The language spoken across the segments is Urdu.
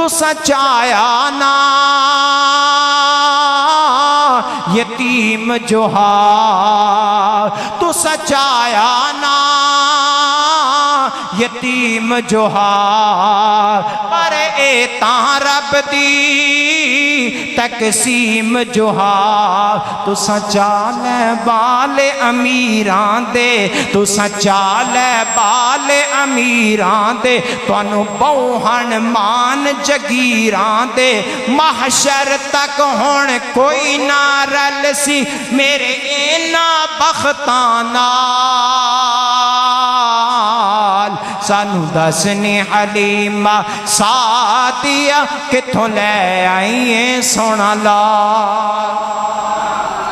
تو سچایا نا یتیم جوہار تو سچایا نا یتیم جوہار پر اے تاں رب دی تقسیم جوہار تو سچا لے بال امیران دے تو سچا لے بال امیران دے تانوں بوہن مان جگیران دے محشر تک ہون کوئی نہ رل سی میرے اینا بختانا سانو دسنی حلیمہ سعدیہ کتھوں لے آئیے سونا لال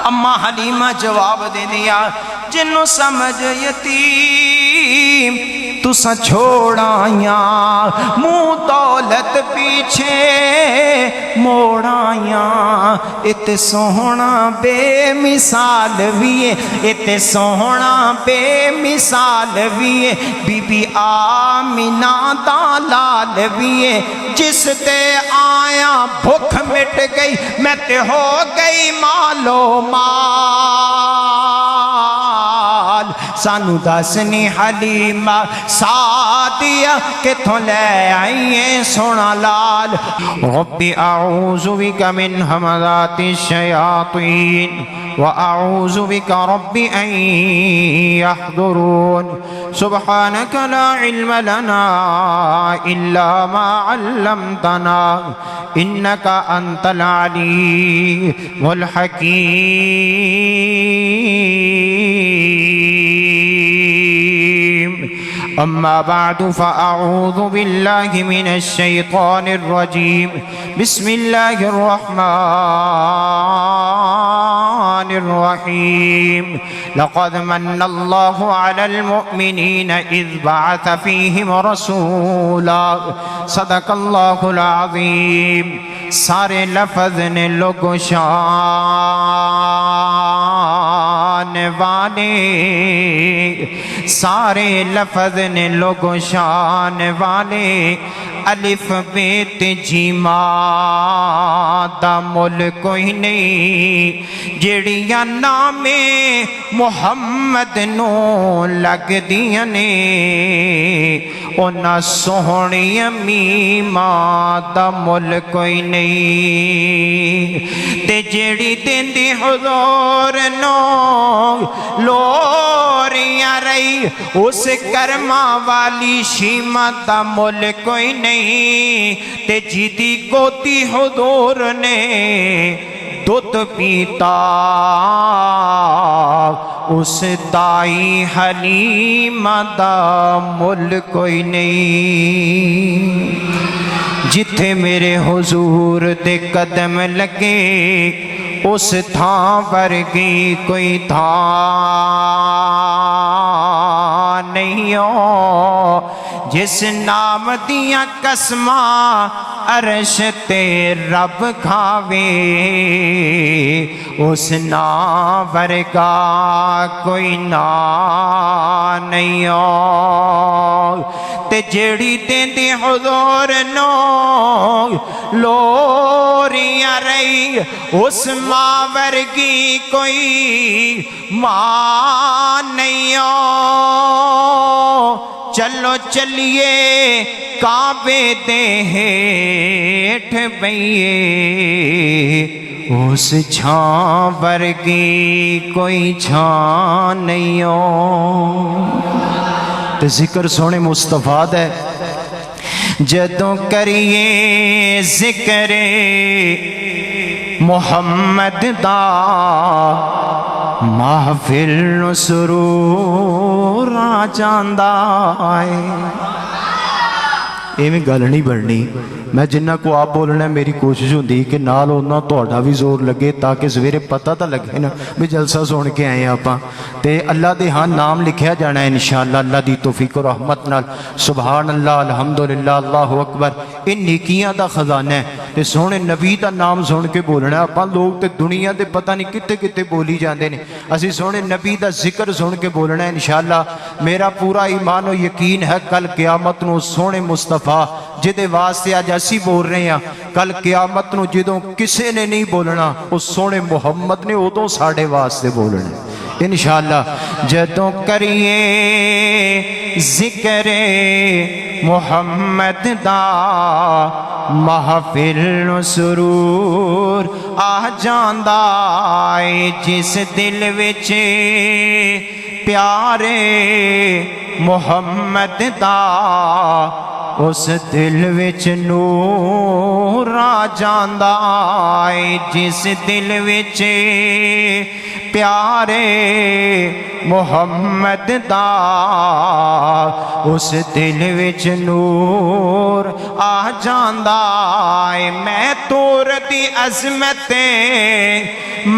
اماں حلیمہ جواب دے دیا جنوں سمجھ یتیم تساں چھوڑائیاں منہ دولت پیچھے موڑائیاں اتے سوہنا بے مثال ویے اتے سوہنا بے مثال way be be Amina the Lal way جس تے آیا بھوک مٹ گئی میں تے ہو گئی مالو مال سانو دسنی حلیمہ سعدیہ کتھوں لے آئیے سونا لال رب اعوذ بک من ہمزات الشیاطین وأعوذ بك رب أن يحضرون سبحانك لا علم لنا إلا ما علمتنا إنك أنت العليم الحكيم أما بعد فأعوذ بالله من الشيطان الرجيم بسم الله الرحمن الرحيم لقد من الله على المؤمنين إذ بعث فيهم رسولا صدق الله العظيم سارے لفظ نے لوگوں شان والے سارے لفظ نے لوگوں شان والے الف بیت جیما دا مل کوئی نہیں جڑیاں نام محمد نو لگ دیاں نے اونا سوہنی میما دا مل کوئی نہیں تے جڑی دن دی حضور نو لوریاں رہی اس کرما والی شیمہ دا مل کوئی نہیں تے جیدی گوتی حضور نے دودھ پیتا اس دائی حلیمہ دا مل کوئی نہیں جتھے میرے حضور دے قدم لگے اس تھاں ورگی کوئی تھاں نہیں ہو جس نام دیاں قسماں عرش تے رب کھاوے اس نام ورگا کوئی نام نہیں ہو تے جیڑی دین دی حضور نو لوریاں رہی اس ماں ورگی کوئی ماں نہیں ہو چلو چلیے کعبے دے ہیٹھ بئیے اس چھاں ورگی کوئی چھاں نہیں ہو تے ذکر سونے مصطفیٰ ہے جدوں کریے ذکر محمد دا محفل نو سرور آ جاندا ہے ایویں گل نہیں بننی میں جنہ کو آپ بولنا ہے میری کوشش ہوندی کہ نال ہونا تہاڈا بھی زور لگے تاکہ سویرے پتہ تا لگے نا بھی جلسہ سن کے آئے آپاں تے اللہ دے ہاں نام لکھیا جانا ہے انشاءاللہ اللہ دی توفیق و رحمت نال سبحان اللہ الحمدللہ اللہ اکبر ان نیکیاں دا خزانہ ہے تے سونے نبی دا نام سن کے بولنا. اپاں لوگ تے دنیا دے پتہ نہیں کتے کتے بولی جاندے نے, اسی سونے نبی دا ذکر سن کے بولنا ہے انشاءاللہ. میرا پورا ایمان و یقین ہے کل قیامت نو سونے مصطفیٰ جدے واسطے آج اسی بول رہے ہیں, کل قیامت نو جدوں کسے نے نہیں بولنا اس سونے محمد نے ادوں ساڑے واسطے بولنا انشاءاللہ. جدوں کریے ذکر محمد دا محفل نو سرور آ جاندا اے, جس دل وچ پیارے محمد دا اس دل وچ نور آ جاندا اے, جس دل وچ پیارے محمد دا اس دل وچ نور آ جاندا اے. میں تور دی عظمت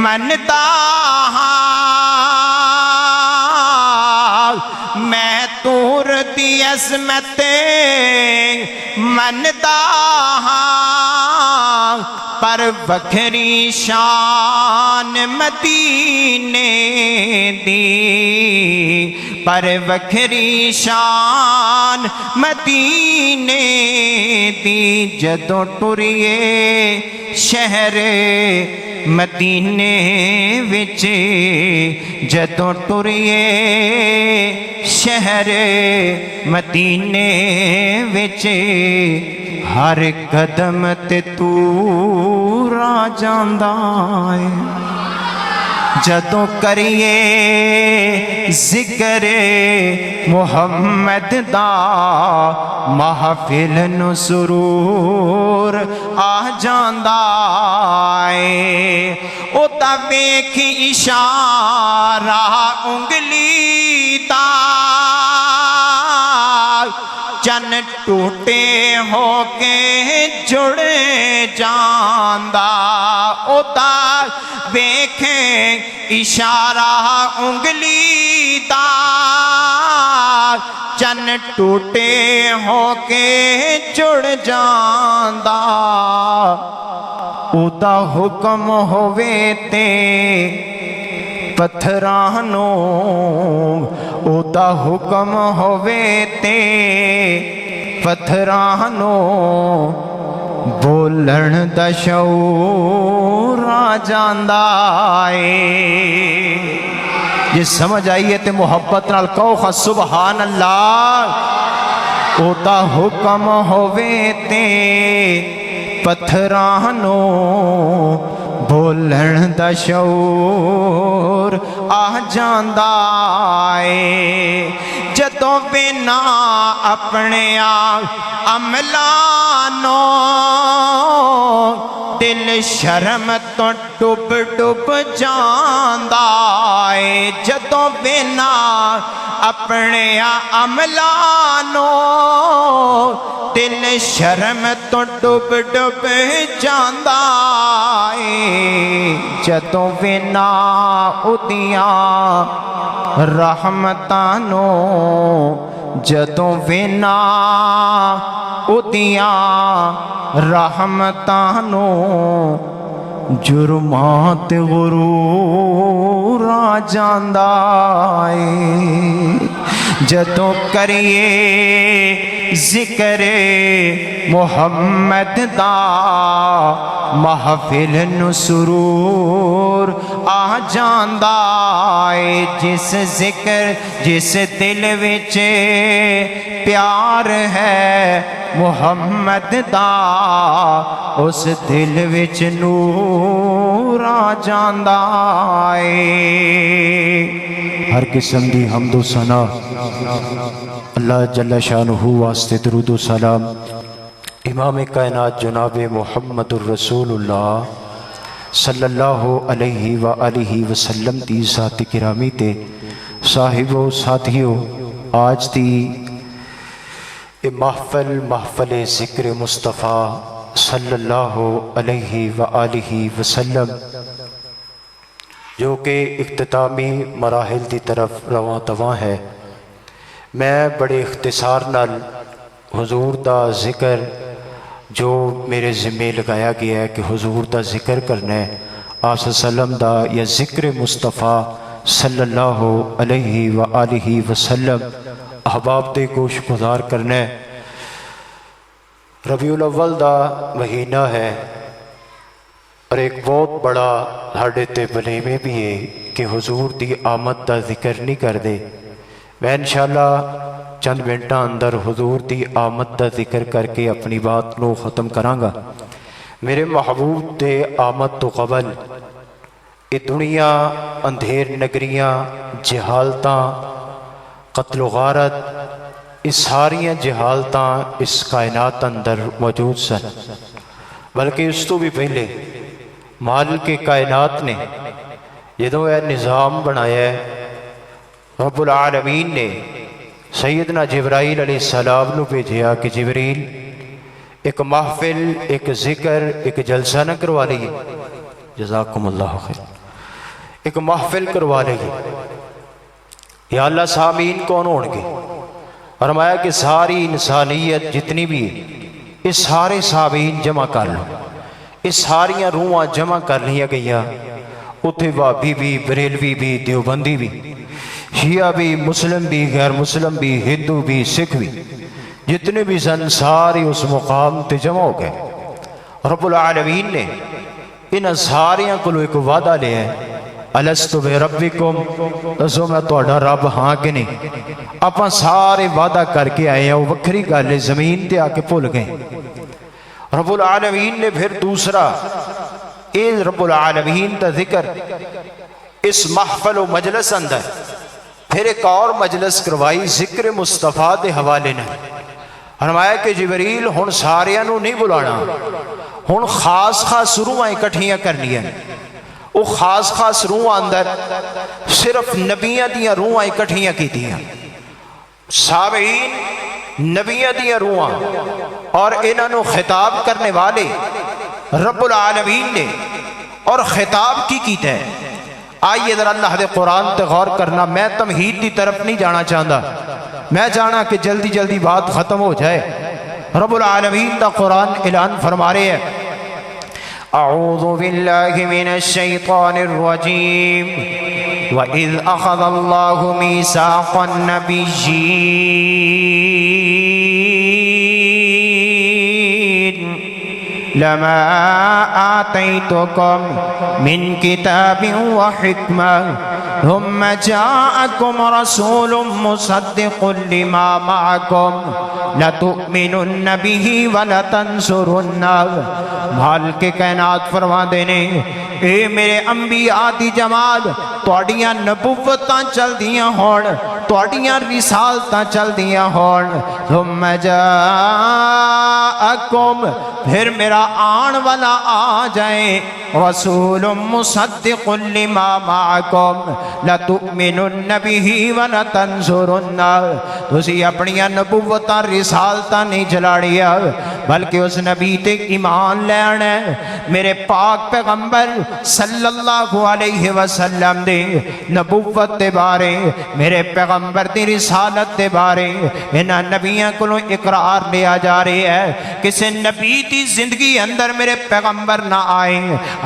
مندا ہاں, میں تور دی عظمت مندا ہاں, پر وکھری شان مدینے دی, پر وکھری شان مدینے دی. جدوں ٹریے شہر مدینے وچ, جدوں ٹریے شہر مدینے وچ, ہر قدم تے تو را جاندا اے. جدوں کریے ذکر محمد دا محفل نو سرور آ جاندا اے. او تا ویکھ اشارہ انگلی دا, چن ٹوٹے ہو کے جڑ جاندا. او تا ویکھیں اشارہ انگلی دا, چن ٹوٹے ہو کے جڑ جاندا. او دا حکم ہووے تے پتھرانو, او دا حکم ہووے تے پتھرانو, بولن دا شعور آ جاندا اے. یہ سمجھ آئیے تے محبت نال کہو سبحان اللہ. او دا حکم ہووے تے پتھرانو, بولن دا شعور آ جاندا اے. جدوں بنا اپنے عملانو دل شرم تو ڈب ڈب جاندا اے. جدوں بنا اپنے عملانو دل شرم تو ڈب ڈب جاندا اے. جدوں بنا اودیاں رحمتانو, جدوں بنا اودیاں رحمتانو جرمات غرور آ جاندا اے. جدوں کریے ذکر محمد دا محفل نو سرور آ جاندا اے. جس ذکر جس دل وچ پیار ہے محمد دا اس دل وچ نور آ جاندا اے. ہر قسم دی حمد و ثنا اللہ جل شانہ واسطے درود و سلام امام کائنات جناب محمد الرسول اللہ صلی اللہ علیہ وآلہ وسلم دی ذات گرامی تے صاحب و ساتھیو. آج دی محفل ذکر مصطفیٰ صلی اللہ علیہ وآلہ وسلم جو کہ اختتامی مراحل دی طرف رواں تواں ہے. میں بڑے اختصار نال حضور دا ذکر جو میرے ذمے لگایا گیا ہے کہ حضور دا ذکر کرنا ہے، آپ صلی اللہ علیہ وسلم دا یا ذکر مصطفیٰ صلی اللہ علیہ وآلہ وسلم احباب دے گوش گزار کرنا ہے۔ ربیع الاول دا مہینہ ہے اور ایک بہت بڑا ساڈے تے بلیمے بھی ہے کہ حضور دی آمد دا ذکر نہیں کر دے۔ میں انشاءاللہ چند منٹاں اندر حضور دی آمد دا ذکر کر کے اپنی بات نو ختم کراں گا۔ میرے محبوب دے آمد تو قبل یہ دنیا اندھیر نگریاں، جہالتاں، قتل و غارت، اس ساریاں جہالتاں اس کائنات اندر موجود سن، بلکہ اس تو بھی پہلے مالک کے کائنات نے جدوں یہ نظام بنایا ہے، رب العالمین نے سیدنا جبرائیل علیہ السلام نو بھیجیا کہ جبریل ایک محفل، ایک ذکر، ایک جلسہ نہ کروا لیے، جزاکم اللہ خیر، ایک محفل کروا لیے۔ یا اللہ سامعین کون ہون گے؟ فرمایا کہ ساری انسانیت جتنی بھی ہے یہ سارے سامعین جمع کر لو، یہ ساریاں روحاں جمع کر لیا گیا، اتھے وہابی بھی، بریلوی بھی، دیوبندی بھی، شیعہ بھی، مسلم بھی، غیر مسلم بھی، ہندو بھی، سکھ بھی، جتنے بھی سن سارے اس مقام تے جمع ہو گئے۔ رب العالمین نے ان ساریاں کو ایک وعدہ لیا ہے، الستو بربکم، دسو میں تہاڈا رب ہاں کہ نہیں؟ اپاں سارے وعدہ کر کے آئے ہیں، وہ وکھری گل ہے، زمین تے آ کے بھول گئے۔ رب العالمین نے پھر دوسرا اے رب العالمین دا ذکر اس محفل و مجلس اندر پھر ایک اور مجلس کروائی ذکر مصطفیٰ دے حوالے نے۔ فرمایا کہ جبریل ہن ساریاں نو نہیں بلانا، ہن خاص خاص روحاں اکٹھیاں کرنیاں، وہ خاص خاص روحاں اندر صرف نبیاں دیاں روحاں اکٹھیاں کیتیاں، سامعین نبیاں دیاں روحاں، اور انہاں نو خطاب کرنے والے رب العالمین نے، اور خطاب کی کیتا ہے۔ آئیے ذرا اللہ دے قرآن تے غور کرنا، میں تمہید دی طرف نہیں جانا چاہتا، میں جانا کہ جلدی جلدی بات ختم ہو جائے۔ رب العالمین دا قرآن اعلان فرما رہے ہیں، اعوذ باللہ من الشیطان الرجیم وَإِذْ أَخَذَ اللَّهُ مِيثَاقَ النَّبِيِّينَ لَمَا آتَيْتُكُم مِّن كِتَابٍ وَحِكْمَةٍ ثُمَّ جَاءَكُمْ رَسُولٌ مُصَدِّقٌ لِّمَا مَعَكُمْ لَتُؤْمِنُنَّ بِهِ وَلَتَنصُرُنَّهُ۔ مالک کائنات فرما دینے، اے میرے انبیاء دی جماعت، تواڈیاں نبوتاں چل دیاں ہون، تواڈیاں رسالتاں چل دیاں ہون، ثم جاءکم، پھر میرا آن والا آ جائے، رسول مصدق لما معکم لتؤمنن به ولتنصرنہ، تسی اپنیاں نبوتاں رسالتاں نہیں جلاڑیا بلکہ اس نبی تے ایمان لینا ہے۔ میرے پاک پیغمبر صلی اللہ علیہ وسلم دے نبوت دے بارے، میرے پیغمبر دی رسالت دے بارے انہاں نبیاں کو اقرار لیا جا رہی ہے۔ کسی نبی دی زندگی اندر میرے پیغمبر نہ آئے،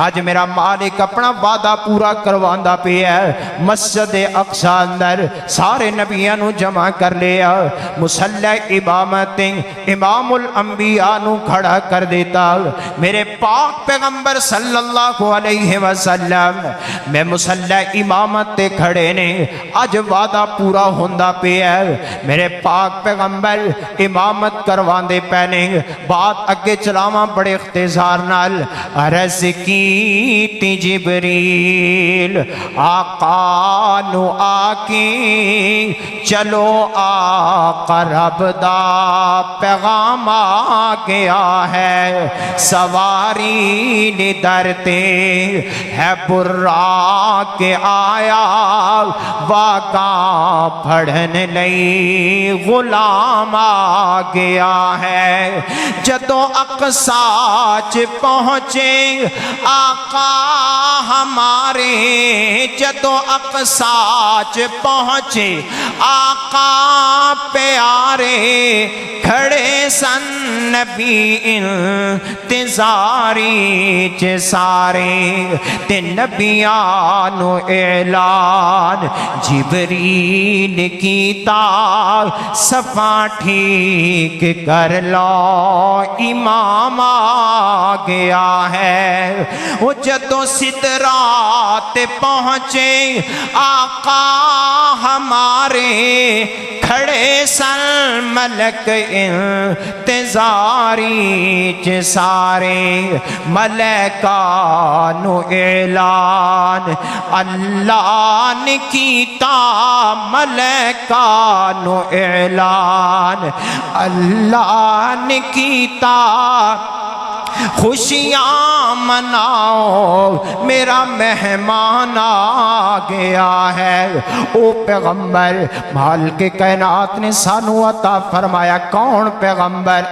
آج میرا مالک اپنا وعدہ پورا کرواندہ پہ ہے، مسجد اقصی اندر سارے نبیاں نو جمع کر لیا، مصلی امامت امام الانبیاء نو کھڑا کر دیتا، میرے پاک پیغمبر صلی اللہ علیہ وسلم میں مصلی امامت تے کھڑے نے، آج وعدہ پورا ہوندہ پہ ہے، میرے پاک پیغمبر امامت کرواندے پہنے۔ بات اگے چلاواں بڑے اختصار نال، عرض کیتی جبریل آقا نو آکی، چلو آقا رب دا پیغام آ گیا ہے، سواری ندرتے ہے برا کے آیا، واقع پڑھن لئی غلام آ گیا ہے۔ جدوں اقصیٰ چ پہنچے آقا ہمارے، جدوں اقصیٰ چ پہنچے آقا پیارے کھڑے سن نبی انتظاری چ سارے تے نبیانو اعلان جبریل کیتا صفا ٹھیک کر لو امام آ گیا ہے۔ وہ جدوں سدرات پہنچے آقا ہمارے کھڑے سن ملک انتظاری چ سارے ملائکانو اعلان اللہ نے کیتا ملائکانو اعلان اللہ نے کیتا خوشیاں مناؤ میرا مہمان آ گیا ہے۔ او پیغمبر مالک کائنات نے سانو عطا فرمایا کون پیغمبر؟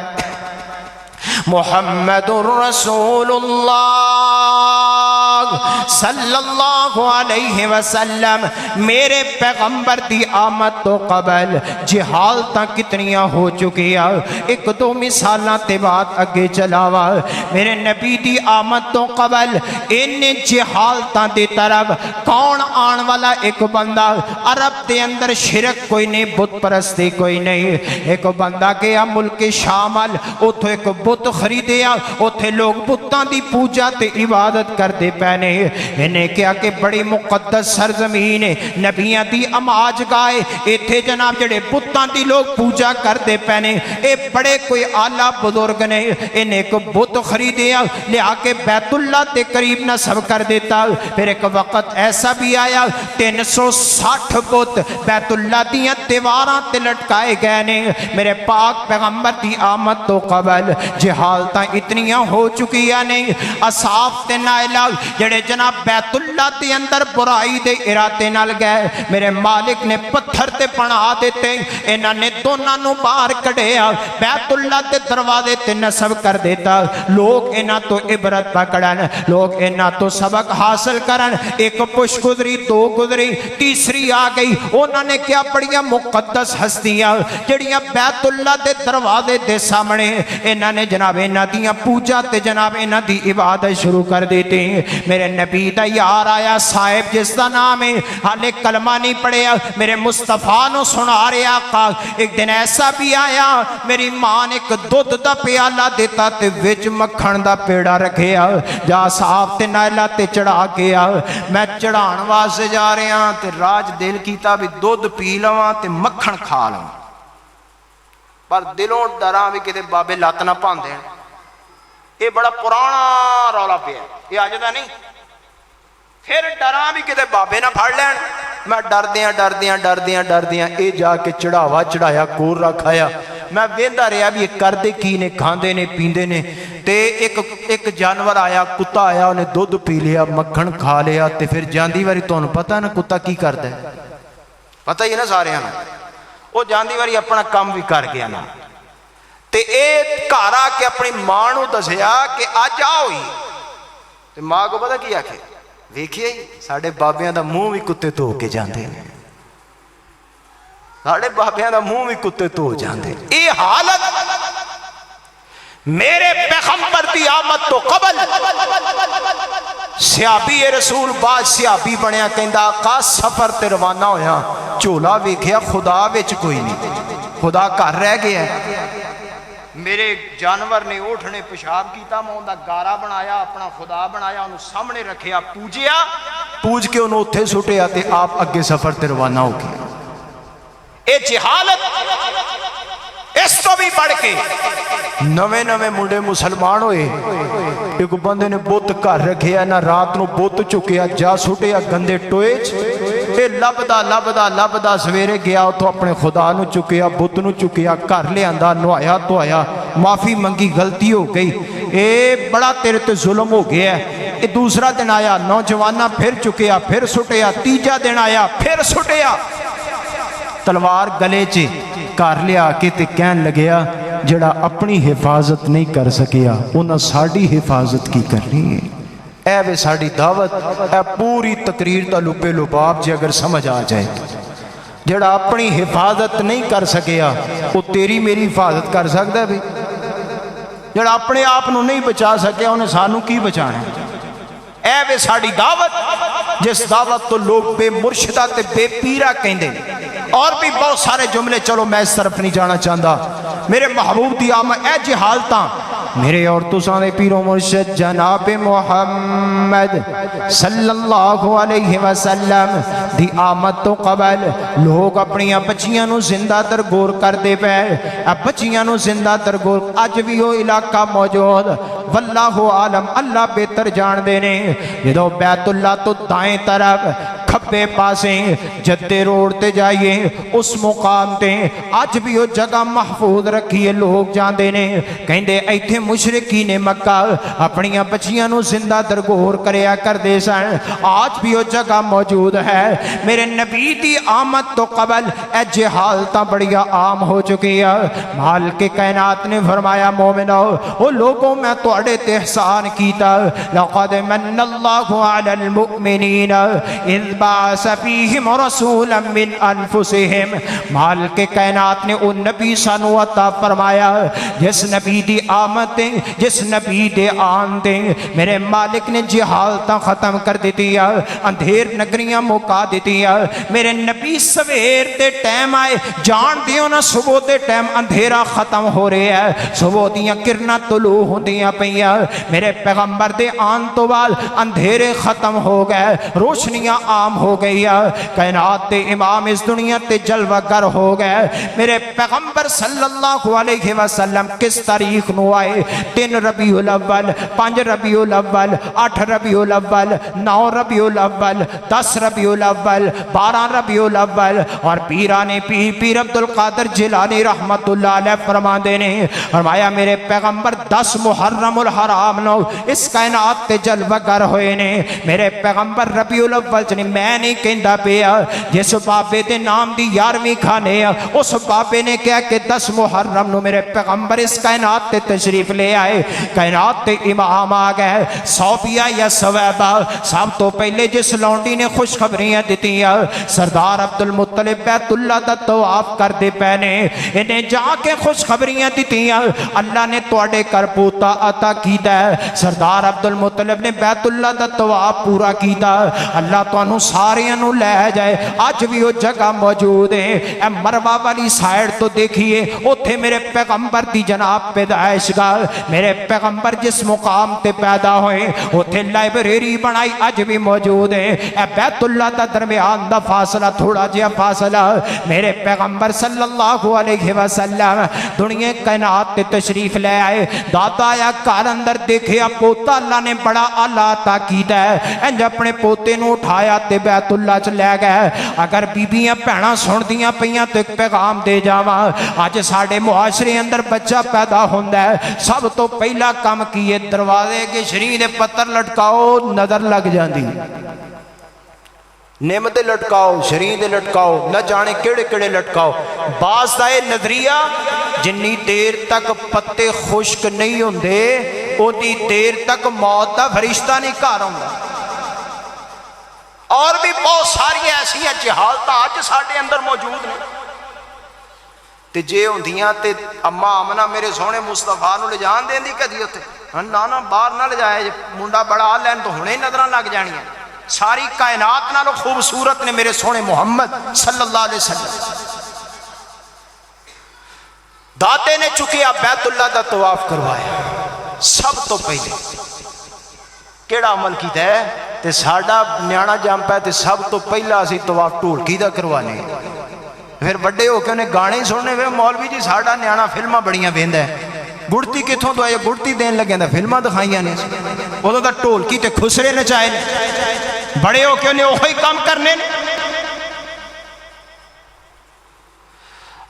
محمد الرسول اللہ صلی اللہ علیہ وسلم۔ میرے پیغمبر دی آمد تو قبل جہالتاں کتنیاں ہو چکیاں، ایک دو مثالاں تے بعد اگے چلاوا۔ میرے نبی دی آمد تو قبل ان جہالتاں دی طرف کون آن والا؟ ایک بندہ عرب دے اندر شرک کوئی نہیں، بت پرستی کوئی نہیں۔ ایک بندہ گیا ملک شامل، اتھو ایک بت خریدیا، اتھے لوگ بتاں دی پوجا تے عبادت کر دے پینے۔ انہیں کیا کہ بڑی مقدس سرزمین ہے، نبیاں دی اماج گائے، ایتھے جناب جڑے بتاں دی لوگ پوجا کر دے پینے۔ اے بڑے کوئی اعلیٰ بزرگ نے انہیں ایک بت خریدیا، لیا کے بیت اللہ تے قریب نصب کر دیتا۔ پھر ایک وقت ایسا بھی آیا 360 بت بیت اللہ دیاں دیواراں تے لٹکائے گئے نے۔ میرے پاک پیغمبر دی آمد تو قبل جہالتاں اتنیاں ہو چکیاں نہیں۔ اصحاب تے نائلہ جڑے جناب بیت اللہ دے اندر برائی دے ارادے نال گئے، میرے مالک نے پتھر تے بنا دیتے، انہاں نے دونوں نوں باہر کڈیا، بیت اللہ دے دروازے تے نصب کر دیتا۔ لوگ انہاں تو عبرت پکڑن، لوگ انہاں تو سبق حاصل کرن۔ ایک پش گزری، دو گزری، تیسری آ گئی۔ انہاں نے کیا بڑیاں مقدس ہستیاں جڑیاں بیت اللہ دے دروازے دے سامنے انہاں نے جناب انہاں دیاں پوجا تے جناب انہاں دی عبادت شروع کر دیتے۔ میرے نبی دا یار آیا صاحب جس دا نام ہے، حالے کلمہ نہیں پڑھیا، میرے مصطفیٰ نو سنا رہے آقا۔ ایک دن ایسا بھی آیا میری ماں نے ایک دودھ دا پیالہ دیتا تے وچ مکھن دا پیڑا رکھیا، جا صاحب تے نائلہ تے چڑھا گیا۔ میں چڑھان واسطے جا رہے ہیں تے راج دل کیتا بھی دودھ پی لواں تے مکھن کھا لواں، پر دلوں ڈراں بھی کتے بابے لات نہ پاندے۔ یہ بڑا پرانا رولا پیا، یہ آج دا نہیں۔ پھر ڈراں بھی کتے بابے نہ پھڑ لین، میں ڈردیاں اے جا کے چڑھاوا چڑھایا کور رکھایا۔ میں ویندا رہیا بھی یہ کردے کی نے، کھاندے نے پیندے نے۔ تے ایک جانور آیا، کتا آیا، انہیں دودھ پی لیا، مکھن کھا لیا۔ تے پھر جاندی واری تانوں پتہ نا کتا کی کردا ہے؟ پتہ ہی نا سارے نا، وہ جاندی واری اپنا کام بھی کر گیا نا۔ تے اے گھر آ کے اپنی ماں نو دسیا کہ اج آؤ ہی، تے ماں کو پتہ کی آکھے؟ ویکھیے ساڈے بابیاں دا منہ بھی کتے دھو کے جاندے نے، ساڈے بابیاں دا منہ بھی کتے دھو جاندے۔ اے حالت میرے پیغمبر دی آمد تو قبل صحابی رسول بعد صحابی بنیا، کہندا آقا سفر تے روانہ ہویا، چولا ویکھیا خدا وچ کوئی نہیں، خدا گھر رہ گیا ہے۔ میرے جانور نے اٹھنے پیشاب کیتا، میں اوندا گارا بنایا، اپنا خدا بنایا، انہوں سامنے رکھیا، پوجیا، پوج کے انہوں اتھے سٹیا تے آپ اگے سفر تے روانہ ہو گیا۔ اے جہالت اس تو بھی بڑھ کے نوے منڈے مسلمان ہوئے، ایک بندے نے بت گھر رکھیا نہ، رات نو بت چکیا جا سٹیا گندے ٹوئے چ، اے لبدا سویرے گیا اتھوں اپنے خدا نو چکیا، بت نو چکیا، گھر لے آندا، نوایا تو آیا، معافی منگی، غلطی ہو گئی، اے بڑا تیرے تے ظلم ہو گیا ہے۔ اے دوسرا دن آیا، نوجوانہ پھر چکیا، پھر سٹیا، تیجا دن آیا پھر سٹیا، تلوار گلے چ گھر لیا کے تے کہن لگیا جڑا اپنی حفاظت نہیں کر سکیا انہاں ساڑی حفاظت کی کرنی ہے۔ اے وے ساڑی دعوت، اے پوری تقریر دا لبے لباب جے اگر سمجھ آ جائے تو جڑا اپنی حفاظت نہیں کر سکیا وہ تیری میری حفاظت کر سکتا ہے بھی؟ جڑا اپنے آپ نو نہیں بچا سکیا انہیں سانو کی بچانا ہے؟ اے وے ساڑی دعوت جس دعوت تو لوگ بے مرشدہ تے بے پیرہ کہیں دے، اور بھی بہت سارے جملے، چلو میں اس طرف نہیں جانا چاہتا۔ میرے محبوب دی آمد اے جہالتاں میرے اور تسانے پیرو مرشد جناب محمد صلی اللہ علیہ وسلم دی آمد تو قبل لوگ اپنی بچیاں نو زندہ درگور کر دے پے، بچیاں نو زندہ درگور اج بھی وہ علاقہ موجود، واللہ عالم اللہ بہتر جان دینے۔ جدو بیت اللہ تو دائیں طرف کھبے پاسیں جدے روڈ تے جائیے اس مقام تے اج بھی وہ جگہ محفوظ رکھیے، لوگ جان دینے کہیں دے ایتھے مشرکین مکہ اپنی بچیاں نو زندہ درگور کریا کر دے سن، آج بھی وہ جگہ موجود ہے۔ میرے نبی دی آمد تو قبل اے جہالتاں بڑیا عام ہو چکی ہے۔ مالک کائنات نے فرمایا مومنو او لوگوں میں توڑے تے احسان کیتا، لقد من اللہ علی المؤمنین اذ بعث فیہم رسولا من انفسہم۔ مالک کائنات نے ان نبی سانو عطا فرمایا جس نبی دی آمد دیں، جس نبی دے آن دیں میرے مالک نے جہالتاں ختم کر دیتی ہے، اندھیر نگریاں مکا دیتی ہے۔ میرے نبی سویر دے ٹائم آئے، جان دیو نا صبح دے ٹائم اندھیرا ختم ہو رہے ہے، صبح دیاں کرنا طلوع ہوندیاں پئیاں۔ میرے پیغمبر دے آن تو بعد اندھیرے ختم ہو گئے، روشنیاں عام ہو گئی ہے، کائنات دے امام اس دنیا تے جلوہ گر ہو گئے۔ میرے پیغمبر صلی اللہ علیہ وسلم کس تاریخ نو آئے؟ 3 ربیع الاول، 5 ربیع الاول، 8 ربیع الاول، 9 ربیع الاول، 10 ربیع الاول، 12 ربیع الاول، اور پیرانے پیر عبدالقادر جیلانی رحمت اللہ علیہ فرما دینے فرمایا میرے پیغمبر 10 محرم الحرام نو اس کائنات تے جلوہ گر ہوئے نے۔ میرے پیغمبر ربیع الاول چنی میں نہیں کہندہ پیا، جس بابے دے نام دی 11ویں کھانے اس بابے نے کہا کہ 10 محرم نو میرے پیغمبر اس کائنات تے تشریف لے آئے، کائنات تے امام آ گئے۔ صوفیہ یا سویبہ سب تو پہلے جس لونڈی نے خوشخبریاں دیتی ہیں، سردار عبدالمطلب بیت اللہ دا طواف کر دے پہنے، انہیں جا کے خوشخبریاں دیتی ہیں اللہ نے توڑے کر پوتا عطا کیتا ہے۔ سردار عبدالمطلب نے بیت اللہ دا طواف پورا کیتا، اللہ تو انہوں ساریاں نو لے جائے۔ آج بھی وہ جگہ موجود ہے، اے مروہ والی سائیڈ تو دیکھئے اتھے میرے پیغمبر دی جناب پیدائش گاہ، میرے پیغمبر جس مقام تے پیدا ہوئے اتھے لائبریری بنائی آج بھی موجود ہے۔ اے بیت اللہ دا درمیان دا فاصلہ تھوڑا جیا فاصلہ، میرے پیغمبر صلی اللہ علیہ وسلم دنیا کائنات تے تشریف لے آئے، دادا یا کار اندر دیکھے پوتا اللہ نے بڑا آلہ عطا کیتا ہے، انج اپنے پوتے نو اٹھایا تے بیت اللہ چ لے گئے۔ اگر بیبیاں پہنا سن دیاں پئیاں تو ایک پیغام دے جاواں، آج ساڑے معاشرے اندر بچہ پیدا ہوندہ ہے سب تو پہلا کام کیے دروازے کے شریح دے پتر لٹکاؤ، نظر لگ جاندی، نعمت لٹکاؤ، شریح دے لٹکاؤ، نہ جانے کیڑے کیڑے لٹکاؤ۔ بعض دائے نظریہ جنی دیر تک پتے خشک نہیں ہوندے اتنی دیر تک موت دا فرشتہ نہیں گھر ہوندا۔ اور بھی بہت ساری ایسی جہالتاں اج ساڈے اندر موجود ہیں، تے جے ہوندیاں تے اما آمنہ میرے سونے مصطفیٰ نو لے جان دین دی کدی اوتے نانا باہر نہ لے جائے، منڈا بڑا آ لین تو ہنے نظراں لگ جانیاں۔ ساری کائنات نالو خوبصورت نے میرے سونے محمد صلی اللہ علیہ وسلم۔ دادے نے چکیا بیت اللہ دا طواف کروایا، سب تو پہلے کیڑا عمل کیتا ہے تے ساڈا نیانا جمپا ہے تے سب تو پہلا اسی طواف ڈھولکی دا کروانے، پھر بڑے ہو کے انہیں گانے سننے ہوئے مولوی جی ساڈا نیانا فلماں بڑیاں ویندا ہے، گڑتی کتھوں تو آئے گڑتی دین لگے دا فلماں دکھائیاں نے، ادھوں دا ڈھولکی تے خسرے نچائے نے، بڑے ہو کے انہیں وہی کام کرنے نے۔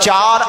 4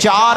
4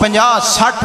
50-60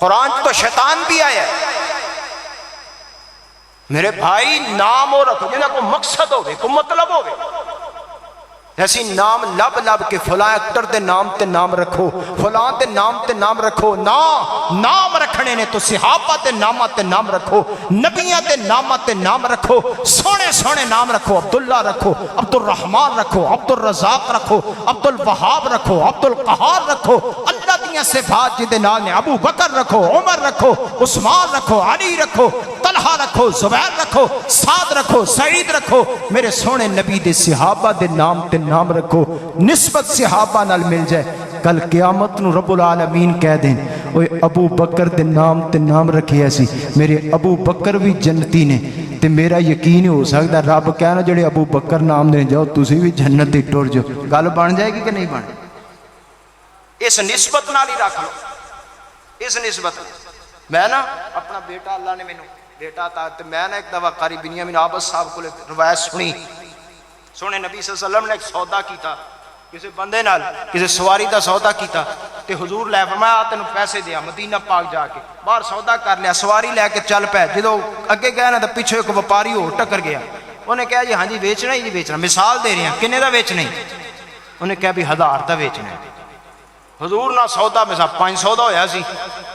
قرآن تو شیطان بھی آیا ہے۔ میرے بھائی نام ہو رکھو جنہیں کوئی مقصد ہوئے کوئی مطلب ہوئے، ایسی نام لب لب کے فلاں ایکٹر دے نام تے نام رکھو، فلاں دے نام تے نام رکھو، نام رکھنے نے تو صحابہ دے نامہ تے نام رکھو، نبیاں دے نامہ تے نام رکھو، سونے سونے نام رکھو، عبداللہ رکھو، عبد الرحمن رکھو، عبد الرزاق رکھو، عبد الوہاب رکھو، عبد القہار رکھو، اللہ دیاں صفات جدے نال نے ابو بکر رکھو، عمر رکھو، عثمان رکھو، علی رکھو، طلحہ رکھو، زبیر رکھو، سعد رکھو، سعید رکھو، میرے سونے نبی دے صحابہ دے نام تے نام رکھو، نسبت صحابہ نال مل جائے، کل قیامت نو رب العالمین کہہ دیں اوے ابو بکر دے نام تے نام رکھے ایسی، میرے ابو بکر بھی جنتی نے، تے میرا یقین ہو سکتا رب کہنا جڑے ابو بکر نام دیں جاؤ تسی بھی جنت ہی ٹر جاؤ، گل بن جائے گی کہ نہیں بن؟ اس نسبت نال ہی رکھ لو، اس نسبت میں نا اپنا بیٹا اللہ نے مینوں بیٹا تھا، میں نا ایک دفعہ قاری بنیامین عابد صاحب کو روایت سنی، سونے نبی صلی اللہ علیہ وسلم نے ایک سودا کیتا کسی بندے نال، کسی سواری دا سودا کیتا تے حضور لے فرمایا تینوں پیسے دیا، مدینہ پاک جا کے باہر سودا کر لیا، سواری لے کے چل پے، جدو اگے گیا نا تو پیچھے ایک وپاری ہو ٹکر گیا، انہیں کہا جی ہاں جی ویچنا ہی جی ویچنا، مثال دے رہے ہیں کنے دا ویچنا ہی، انہیں کہا بھی 1000 دا ویچنا ہے، حضور نہ سودا میں صاحب 500 دا ہویا سی،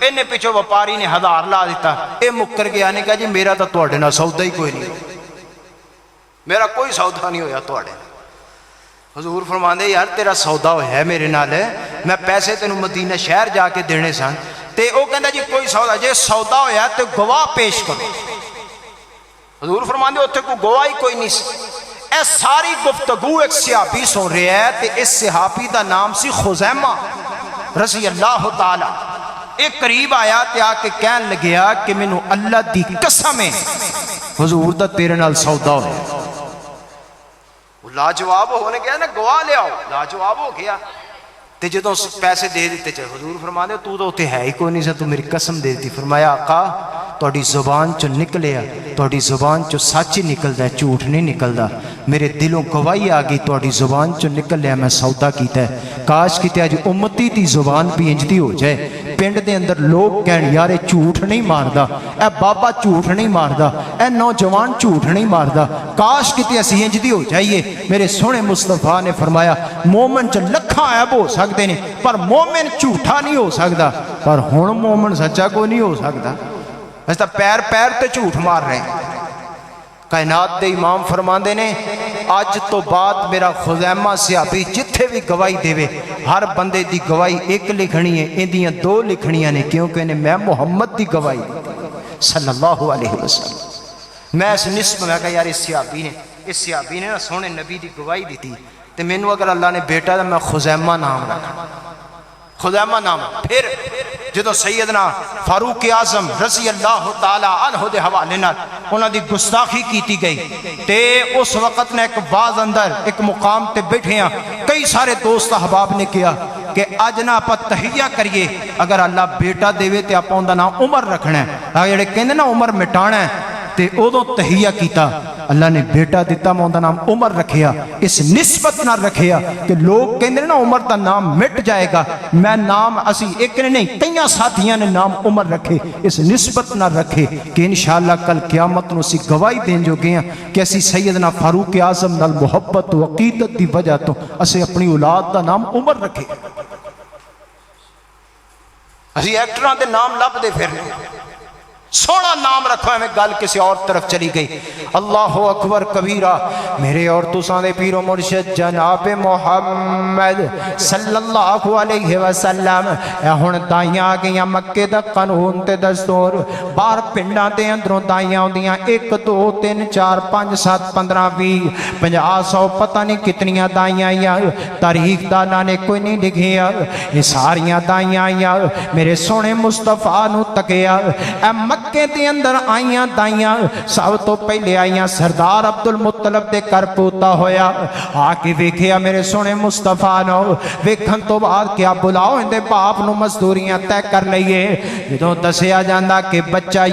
انہیں پیچھے وپاری نے 1000 لا دیتا، اے مکر گیا نے کہا جی میرا تو تواڈے نال سودا ہی کوئی نہیں، میرا کوئی سودا نہیں ہویا تواڈے۔ حضور فرماندے یار تیرا سودا ہویا ہے میرے نال، میں پیسے تینوں مدینہ شہر جا کے دینے سن، تے او کہندا جی کوئی سودا، جے سودا ہویا تے گواہ پیش کرو، حضور فرماندے اوتھے کوئی گواہ ہی کوئی نہیں سی۔ اے ساری گفتگو ایک صحابی سن رہا ہے تے اس صحابی دا نام سی خزیمہ رضی اللہ تعالی، ایک قریب آیا تے آ کے کہن لگیا کہ مینوں اللہ دی قسم ہے حضور دا تیرے نال سودا ہویا، لاجواب ہونے گیا نا گواہ لے آؤ، لاجواب ہو گیا، تے جدوں پیسے دے دیتے چاہے حضور فرما دے تو تے ہے ہی کوئی نہیں سا، تو میری قسم دے دی، فرمایا آقا تہاڈی زبان چو نکلیا، تہاڈی زبان چو سچ نکلدا ہے جھوٹ نہیں نکلدا، میرے دلوں گواہی آ گئی تہاڈی زبان چو نکل لیا میں سودا کیتا ہے، کاش کیتے اج امتی دی زبان بھی انج دی ہو جائے، پنڈ دے اندر لوگ کہن یار اے جھوٹ نہیں ماردا، اے بابا جھوٹ نہیں ماردا، اے نوجوان جھوٹ نہیں ماردا، کاش کیتے اسی انج دی ہو جائیے۔ میرے سونے مصطفیٰ نے فرمایا مومن چ لکھاں عیب ہو سکتے ہیں پر مومن جھوٹا نہیں ہو سکتا، پر ہن مومن سچا کوئی نہیں ہو سکتا، اس طرح پیر پیر تے جھوٹ مار رہے ہیں۔ کائنات دے امام فرماندے نے اج تو بعد میرا خزیمہ صحابی جتھے بھی گواہی دے ہر بندے دی گواہی ایک لکھنی ہے، اندیاں 2 لکھنیاں نے، کیونکہ انہیں میں محمد دی گواہی صلی اللہ علیہ وسلم، میں اس نسب میں کہا یار اس صحابی نے نا سونے نبی دی گواہی دیتی، تے مینوں اگر اللہ نے بیٹا تو میں خزیمہ نام رکھا، خزیمہ نام۔ پھر جدو سیدنا فاروق اعظم رضی اللہ تعالی عنہ دے حوالے نال انہاں دی گستاخی کیتی گئی، تے اس وقت نے ایک باز اندر ایک مقام تے بیٹھے ہیں، کئی سارے دوست احباب نے کیا کہ اج نا آپ تحیہ کریے، اگر اللہ بیٹا دے تے آپ اوندا نام عمر رکھنا ہے، جڑے کہندے نا عمر مٹانا ہے، تے ادو تحیہ کیتا، اللہ نے بیٹا دیتا میں اوندا نام عمر رکھیا، اس نسبت نہ رکھیا کہ لوگ کہندے نا عمر دا نام مٹ جائے گا، میں نام اسی ایک نے نہیں کئی ساتھیاں نے نام عمر رکھے، اس نسبت نہ رکھے کہ انشاءاللہ کل قیامت نو اسی گواہی دین جو گئے ہیں کہ اسی سیدنا فاروق اعظم نال محبت و عقیدت دی وجہ تو اسی اپنی اولاد دا نام عمر رکھے، اسی ایکٹراں دے نام لب دے پھر سونا نام رکھو ہے، میں گل کسی اور طرف چلی گئی۔ اللہ اکبر کبیرہ، میرے اور تساں دے پیر و مرشد جناب محمد صلی اللہ علیہ وسلم، اے ہن دائیاں آ گئیاں مکے دا قانون تے دستور، باہر پنڈاں دے اندروں دائیاں ہوندیاں 1 2 3 4 5 7 15 20 50 100 پتہ نہیں کتنیاں دائیاں آئیاں، تاریخ داناں نے کوئی نہیں لکھیا، یہ ساریاں دائیاں آئیاں میرے سونے مصطفیٰ نو تکیا، اے مکے دے اندر آئیاں دائیاں سب تو پہلے آئیاں سردار عبد المطلب دے کر پوتا ہویا، آکے ویکھیا میرے سونے مصطفیٰ نو، ویکھن تو بعد کیا بلاؤ اندے باپ نو مزدوریاں طے کر لئیے، جدوں دسیا جاندا کہ بچہ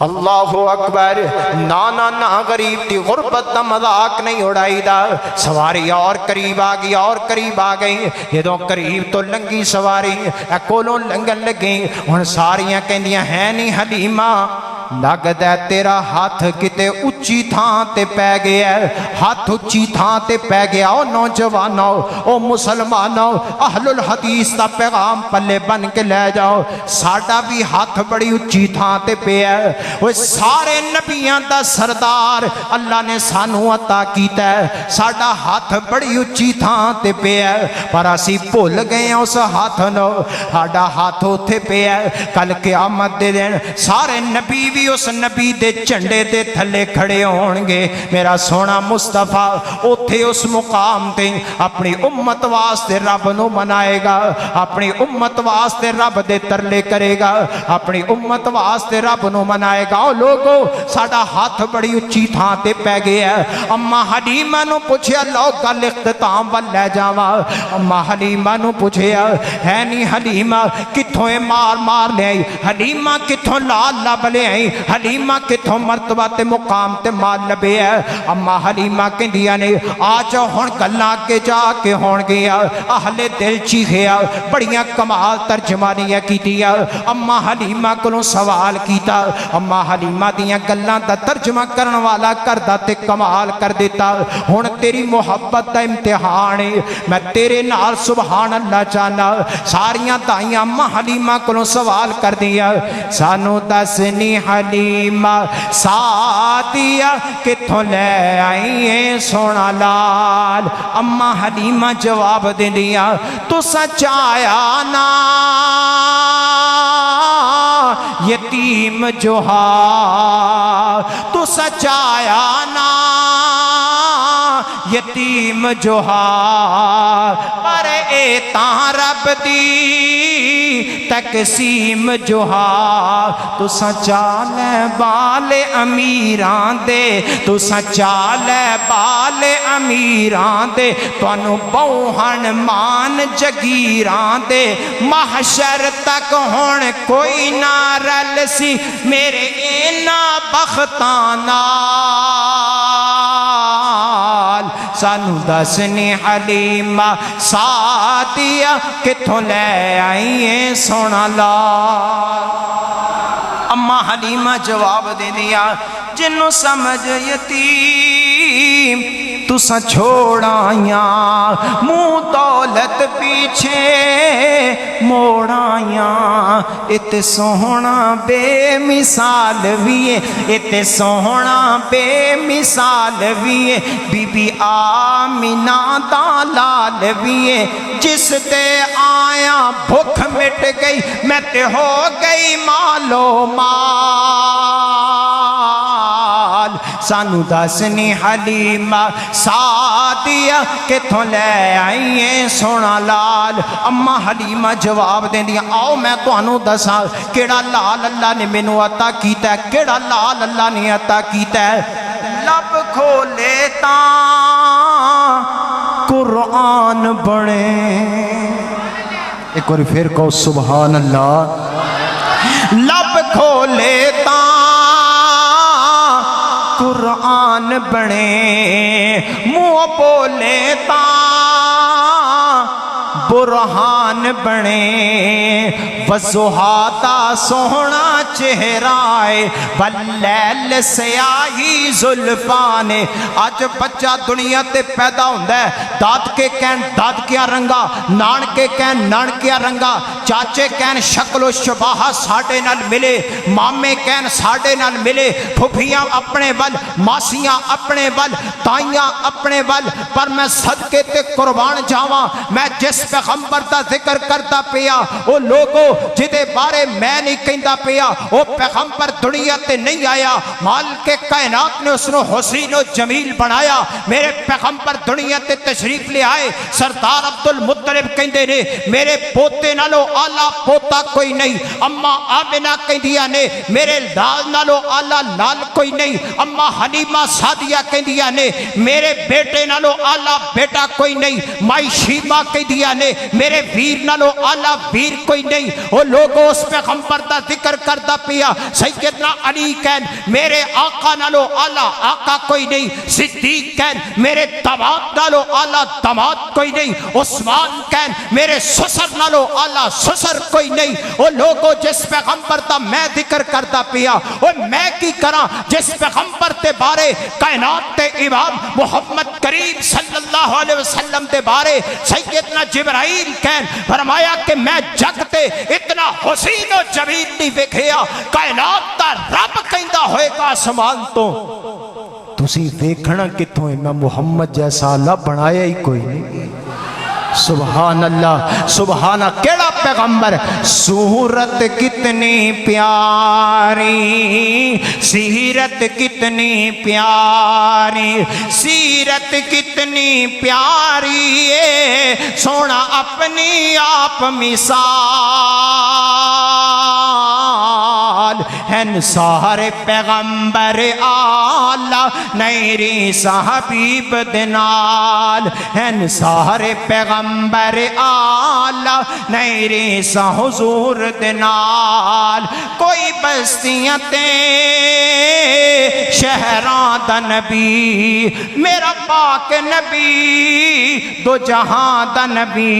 اللہ اکبر. نانا نا غریب دی غربت دا مذاق نہیں اڑائی دا. سواری اور قریب آ گئی اور قریب آ گئی. جدوں قریب تو لنگی سواری کولوں لنگن لگی. ہن ساریاں کہندیاں ہے نہیں حلیمہ لگدا تیرا ہاتھ کتے اچھی تھان تے پے گیا. ہاتھ اچھی تھان تے پے گیا. او نوجوانو او مسلمانو اہل الحدیث دا پیغام پلے بن کے لے جاؤ. ساڈا بھی ہاتھ بڑی اچھی تھان تے پیا ہے. وہ سارے نبیاں دا سردار اللہ نے سانو عطا کیتا ہے. ساڈا ہاتھ بڑی اچھی تھان تے پیا ہے پر اسی بھول گئے اس ہاتھ نو. ساڈا ہاتھ اوتھے پیا ہے. کل قیامت دے دن سارے نبی بھی اس نبی دے جھنڈے دے تھلے کھڑے ہون گے. میرا سونا مصطفیٰ اوتھے اس مقام تے اپنی امت واسطے رب نو منائے گا. اپنی امت واسطے رب دے ترلے کرے گا. اپنی امت واسطے رب نو منائے گا. او لوگو ساڈا ہاتھ بڑی اچھی تھان تے پے گیا. اما حلیمہ نو پوچھیا لو گل اختتام ول لے جاواں. اما حلیمہ نو پوچھیا ہے نہیں حلیمہ کتھوں مار مار لے آئی. حلیمہ کتھوں لال لب لے آئی. حلیمہ کتھوں مرتبہ تے مقام تے مال لبے ہے. اما حلیمہ کہندیاں نے آ جاؤ ہن گلاں کے جا کے ہون گیا. اہل دل چیخیا بڑیاں کمال ترجمانیاں کیتیاں. اما حلیمہ کولوں سوال کیتا. اما حلیمہ دیاں گلاں دا ترجمہ کرن والا کردا تے کمال کر دیتا. ہن تیری محبت دا امتحان ہے. میں تیرے نال سبحان اللہ چاہنا. ساریاں دائیاں اما حلیمہ کولوں سوال کر دیا سانو دسنی حلیمہ ساتیا کتھوں لے آئیے سونا لال. اما حلیمہ جواب دے دیا تو سچایا نا یتیم جوہا. تو سچایا نا یتیم جوہا پر اے تاں رب دی تقسیم جوہا. تو سچا لے بال امیران دے. تو سچا لے بال امیران دے. توانو بوہن مان جگیران دے. محشر تک ہون کوئی نہ رل سی میرے اینا بختانا. سانو دسنی حلیمہ ساتیا کتھوں لے آئیے سونا لال. اما حلیمہ جواب دے دیا جنوں سمجھ یتیم تساں چھوڑائیاں منہ دولت پیچھے موڑائیاں. اتے سوہنا بے مثال ویے. اتے سوہنا بے مثال way. Be be Amina the Lal way. جس تے آیا بھوک مٹ گئی میں تے ہو گئی مالو مال. سانو دسنی حلیمہ ساتیا کتھوں لے آئیے سونا لال. اما حلیمہ جواب دیں دیا آؤ میں تانوں دساں کیڑا لال اللہ نے مینوں عطا کیتا ہے. کیڑا لال اللہ نے عطا کیتا ہے. لب کھولے تاں قرآن بنے. ایک اور پھر کہو سبحان اللہ. لب کھولے تاں قرآن بنے. منہ بولے تاں برہان بنے. وضحا دا سوہنا چہرائے واللیل سیاہی زلفانے. آج بچہ دنیا تے پیدا ہوندہ ہے داد کے کہن داد کیا رنگا, نان کے کہن نان کیا رنگا, چاچے کہن شکل و شباہ ساڑے نال ملے, مامے کہن ساڑے نال ملے, پھپھیاں اپنے ول, ماسیاں اپنے ول, تائیاں اپنے ول. پر میں صدقے تے قربان جاواں میں جس پیغمبر دا ذکر کرتا پیا او لوگو جدے بارے میں نہیں کہندا پیا او پیغمبر دنیا تے نہیں آیا. مالک کائنات نے اس نو حسین و جمیل بنایا. میرے پیغمبر دنیا تے تشریف لے آئے. سردار عبدالمطلب کہندے نے میرے پوتے نالو آلہ پوتا کوئی نہیں. اما آمنہ کہندیاں نے میرے لال نالو آلہ لال کوئی نہیں. اما حلیمہ سعدیہ کہندیاں نے میرے بیٹے نالو آلہ بیٹا کوئی نہیں. مائی شیمہ کہندیاں نے میرے ویر نالو آلہ ویر کوئی نہیں. وہ لوگوں اس پیغمبر دا ذکر کردہ پیا سیدنا علی کہن میرے آقا نالو آلہ آقا کوئی نہیں، صدیق کہن میرے داماد نالو آلہ داماد کوئی نہیں، عثمان کہن میرے سسر نالو آلہ سسر کوئی نہیں۔ وہ لوگوں جس پیغمبر دا میں ذکر کرتا پیا وہ میں کی کرا جس پیغمبر تے بارے کائنات تے امام محمد کریم صلی اللہ علیہ وسلم تے بارے سیدنا جبرائیل کہن فرمایا کہ میں جگ تے اتنا حسین و جمیل نہیں ویکھیا، کائنات دا رب کہندا ہوئے گا آسمان تو تسی ویکھنا کتوں ہے، میں محمد جیسا اللہ بنایا ہی کوئی نہیں۔ سبحان اللہ سبحانہ، کیڑا پیغمبر، صورت کتنی پیاری سیرت کتنی پیاری، سیرت کتنی پیاری ہے سونا اپنی آپ مثال ہیں سارے پیغمبر آلہ نیری صحبیب دنال ہیں سارے پیغمبر آلہ نیری سا حضور دنال، کوئی بستیاں تے شہران دا نبی میرا پاک نبی، دو جہاں دا نبی،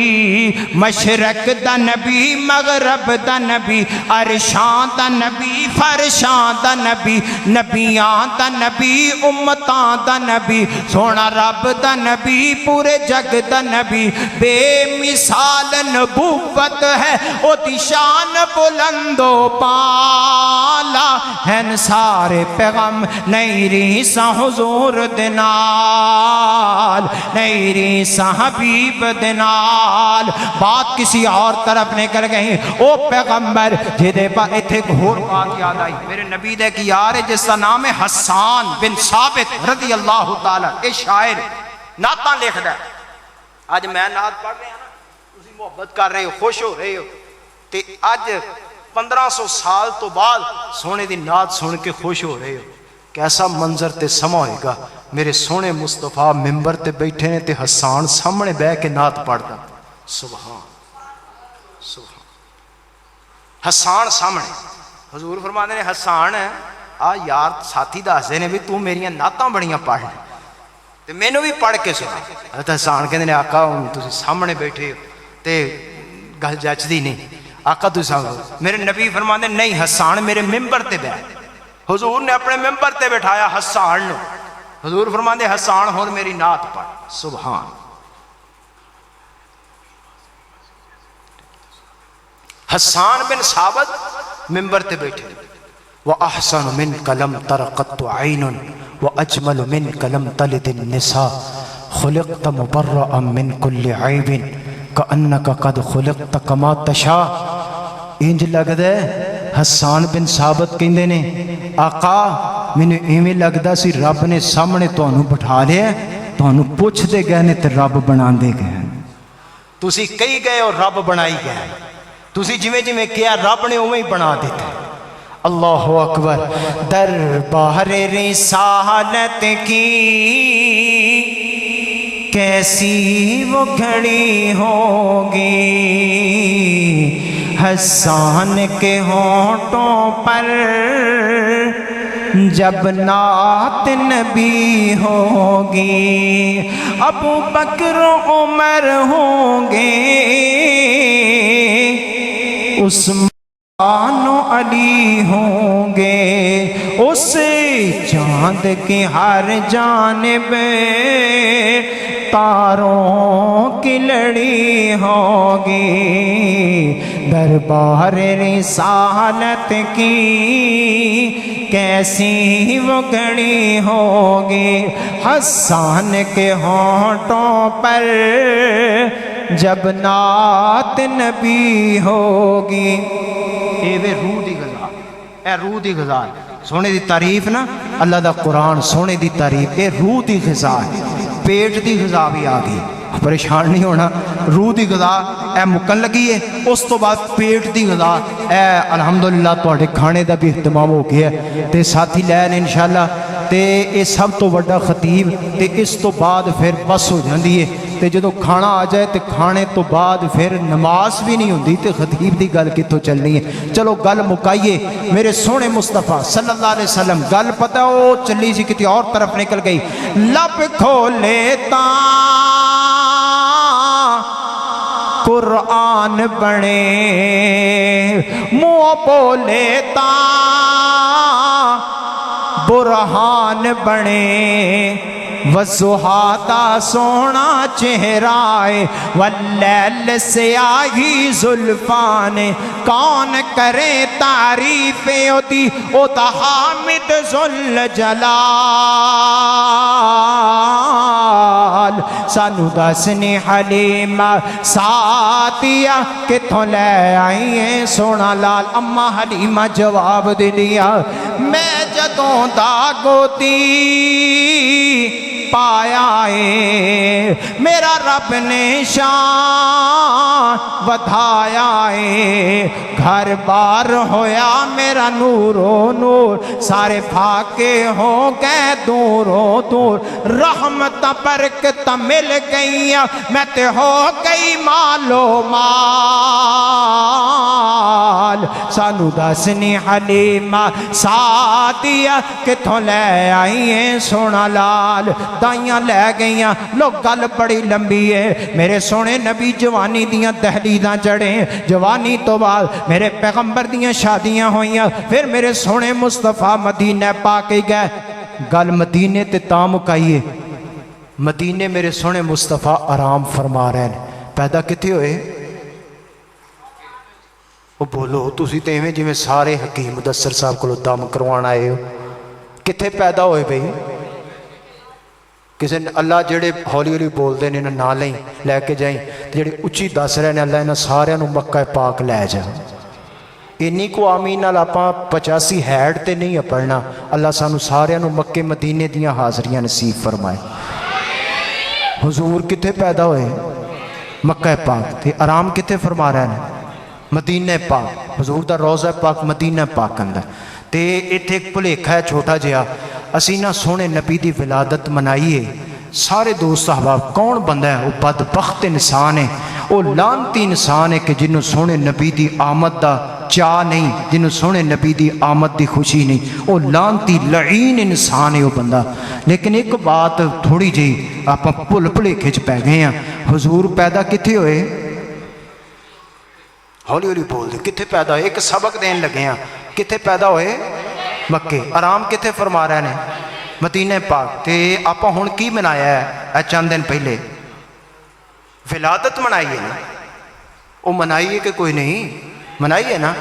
مشرق دا نبی مغرب دا نبی، عرشان دا نبی فرشان دا نبی، نبیان دا نبی امتان دا نبی، سونا رب دا نبی پورے جگ دا نبی، بے مثال نبوت ہے او دی شان بلند و بالا ہیں سارے پیغام نیری سا حضور دنال نیری سا حبیب دنال۔ بات کسی اور طرف نکل گئی، او پیغمبر جدے پا ایتھے گھور بات یاد آئی میرے نبی دے کی یار ہے جس کا نام ہے حسان بن ثابت رضی اللہ تعالی، اے شاعر نعتاں لکھ دا۔ آج میں نعت پڑھ رہے ہیں نا، تسی محبت کر رہے ہو، خوش ہو رہے ہو، تے آج 1500 سال تو بعد سونے دی نعت سن کے خوش ہو رہے ہو، کیسا منظر تے سما ہوئے گا۔ میرے سونے مصطفیٰ ممبر تے بیٹھے نے تے حسان سامنے بے کے نعت پڑھتا، سبحان سبحان، حسان سامنے حضور فرماتے نے حسان آ یار ساتھی دستے نے بھی تو میریاں نعتاں بڑیاں پڑھ تے مینوں بھی پڑھ کے سنا۔ حضرت حسان کہندے نے آقا تسی سامنے بیٹھے ہو تے گل جچدی نہیں، آقا تسی میرے نبی فرماندے نہیں حسان میرے ممبر تے بیٹھ، حضور نے اپنے ممبر تے بٹھایا حسان نو، حضور فرماندے حسان ہن میری نعت پڑھ، سبحان۔ حسان بن ثابت ممبر تے بیٹھے، وَأَحْسَنُ مِنْكَ لَمْ تَرَ قَطُّ عَيْنٌ وَأَجْمَلُ مِنْكَ لَمْ تَلِدِ النِّسَاءُ خُلِقْتَ مُبَرَّأً مِنْ كُلِّ عَيْبٍ كَأَنَّكَ قَدْ خُلِقْتَ كَمَا تَشَاءُ۔ انج لگ دے حسان بن ثابت کہندے نے آقا مینوں ایویں لگدا سی رب نے سامنے تانوں بٹھا لیا، تانوں پوچھ دے گئے نے تے رب بنا دے گئے، تسی کہی گئے اور رب بنائی گئے، تسی جویں جویں کیا رب نے اوویں ہی بنا دیتا۔ اللہ اکبر۔ دربار رسالت کی کیسی وہ گھڑی ہوگی، حسان کے ہونٹوں پر جب نعت نبی ہوگی، ابو بکر و عمر ہوں گے، عثمان و علی ہوں گے، اس چاند کی ہر جانب تاروں کی لڑی ہوگی، دربار رسالت کی کیسی وہ گھڑی ہوگی، حسان کے ہونٹوں پر جب نعت نبی ہوگی۔ اے وے روح دی غذا، اے روح دی غذا، سونے دی تعریف نا اللہ دا قرآن، سونے دی تعریف، اے روح دی غذا ہے، پیٹ دی غذا بھی آ گئی، پریشان نہیں ہونا، روح دی غذا اے مکن لگی ہے، اس تو بعد پیٹ دی غذا اے الحمدللہ تواڈے کھانے دا بھی اہتمام ہو گیا ہے، تے ساتھی لین انشاءاللہ، تے اے سب تو بڑا خطیب، تے اس تو بعد پھر بس ہو جاندی ہے تے جدوں کھانا آ جائے تے کھانے تو بعد پھر نماز بھی نہیں ہوندی تے خطیب دی گل کتوں چلنی ہے؟ چلو گل مکائیے میرے سونے مصطفیٰ صلی اللہ علیہ وسلم، گل پتہ وہ چلی سی کتی اور طرف نکل گئی۔ لب کھولے تا قرآن بنے، منہ بولے تا برہان بنے، والضحیٰ دا سونا چہرائے، واللیل سیاہی زلفان، کون کرے تعریف او دا حامد ذوالجلال۔ سانو دسنی حلیمہ ساتیا کتھوں لے آئیے سونا لال۔ اما حلیمہ جواب دیا، میں جدوں دا گودی پایا ہے میرا رب نے شان ودھایا ہے، گھر بار ہویا میرا نور و نور، سارے پھاکے ہو گئے دور و دور، رحمت برکت مل گئی میں تے ہو گئی مالو مال۔ سانو دسنی حلیمہ ساتیا کتھوں لے آئیے سونا لال۔ دائیاں لے گئیاں، لوگ گل بڑی لمبی ہے، میرے سونے نبی جوانی دیاں دہلیزاں چڑھیں، جوانی تو بعد میرے پیغمبر دیاں شادیاں ہوئیاں، پھر میرے سونے مصطفیٰ مدینہ پاک گئے۔ گل مدینے تے تاں مکائیے، مدینے میرے سونے مصطفیٰ آرام فرما رہے ہیں۔ پیدا کتے ہوئے؟ وہ بولو تسی تے ایویں جویں سارے حکیم مدثر صاحب کو دم کروان آئے ہو، کتے پیدا ہوئے بھئی؟ کسی نے اللہ جڑے ہولی ہولی بول دے نے نہ لیں لے کے جائیں، جڑے اچھی دس رہے نے اللہ انہاں سارے نو مکہ پاک لے جا۔ اینی کو آمین نال آپاں 85 ہیڈ تے نہیں پڑھنا، اللہ سانو سارے نو مکے مدینے دیاں حاضریاں نصیب فرمائے۔ حضور کتے پیدا ہوئے؟ مکہ پاک تے آرام کتے فرما رہے ہیں؟ مدینہ پاک، حضور دا روضہ پاک مدینہ پاک اندر۔ تے ایتھے ایک بھلیکھا ہے چھوٹا جہا، اسی نہ سونے نبی دی ولادت منائیے، سارے دوست احباب کون بندہ ہے؟ وہ بدبخت انسان ہے، وہ لعنتی انسان ہے کہ جنہوں سونے نبی دی آمد دا چاہ نہیں، جنہوں سونے نبی دی آمد دی خوشی نہیں، وہ لعنتی لعین انسان ہے وہ بندہ۔ لیکن ایک بات تھوڑی جی آپ بھل بھلیکھے چ پہ گئے ہیں، حضور پیدا کتھے ہوئے؟ ہولی ہولی بول دے، کتھے پیدا ہوئے؟ ایک سبق دین لگے ہیں، کتھے پیدا ہوئے؟ مکے۔ آرام کتھے فرما رہے ہیں؟ مدینہ پاک۔ تے آپا ہن کی منایا ہے چند دن پہلے؟ ولادت منائی ہے نا، وہ منائی ہے کہ کوئی نہیں منائی ہے نا۔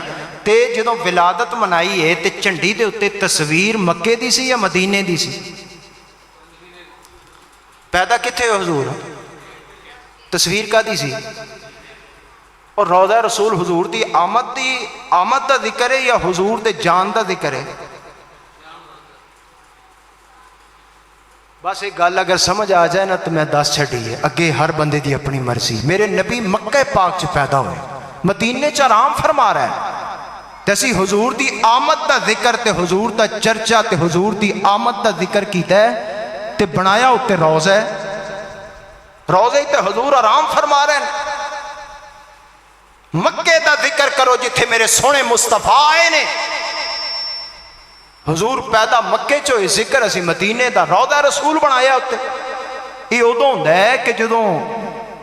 تے جدوں ولادت منائی ہے تے جھنڈی دے اُتے تصویر مکے دی سی یا مدینے دی سی؟ پیدا کتھے ہوئے حضور؟ تصویر کا دی سی؟ اور روضہ رسول حضور دی آمد دا ذکر ہے یا حضور دے جان دا ذکر ہے؟ بس ایک گل اگر سمجھ آ جائے نا تو میں دس چھڑی ہے، اگے ہر بندے دی اپنی مرضی۔ میرے نبی مکہ پاک چ پیدا ہوئے، مدینے چ آرام فرما رہا ہے، تے اسی حضور دی آمد دا ذکر تے حضور دا چرچا تے حضور دی آمد دا ذکر کیتا ہے تے بنایا اتے روضہ ہے، روضے تے حضور آرام فرما رہے ہیں۔ مکے دا ذکر کرو جتھے میرے سونے مصطفیٰ آئے نے، حضور پیدا مکے چوئے، ذکر اسی مدینے دا روضہ رسول بنایا ہوتے۔ یہ ادوں ہوندا ہے کہ جدوں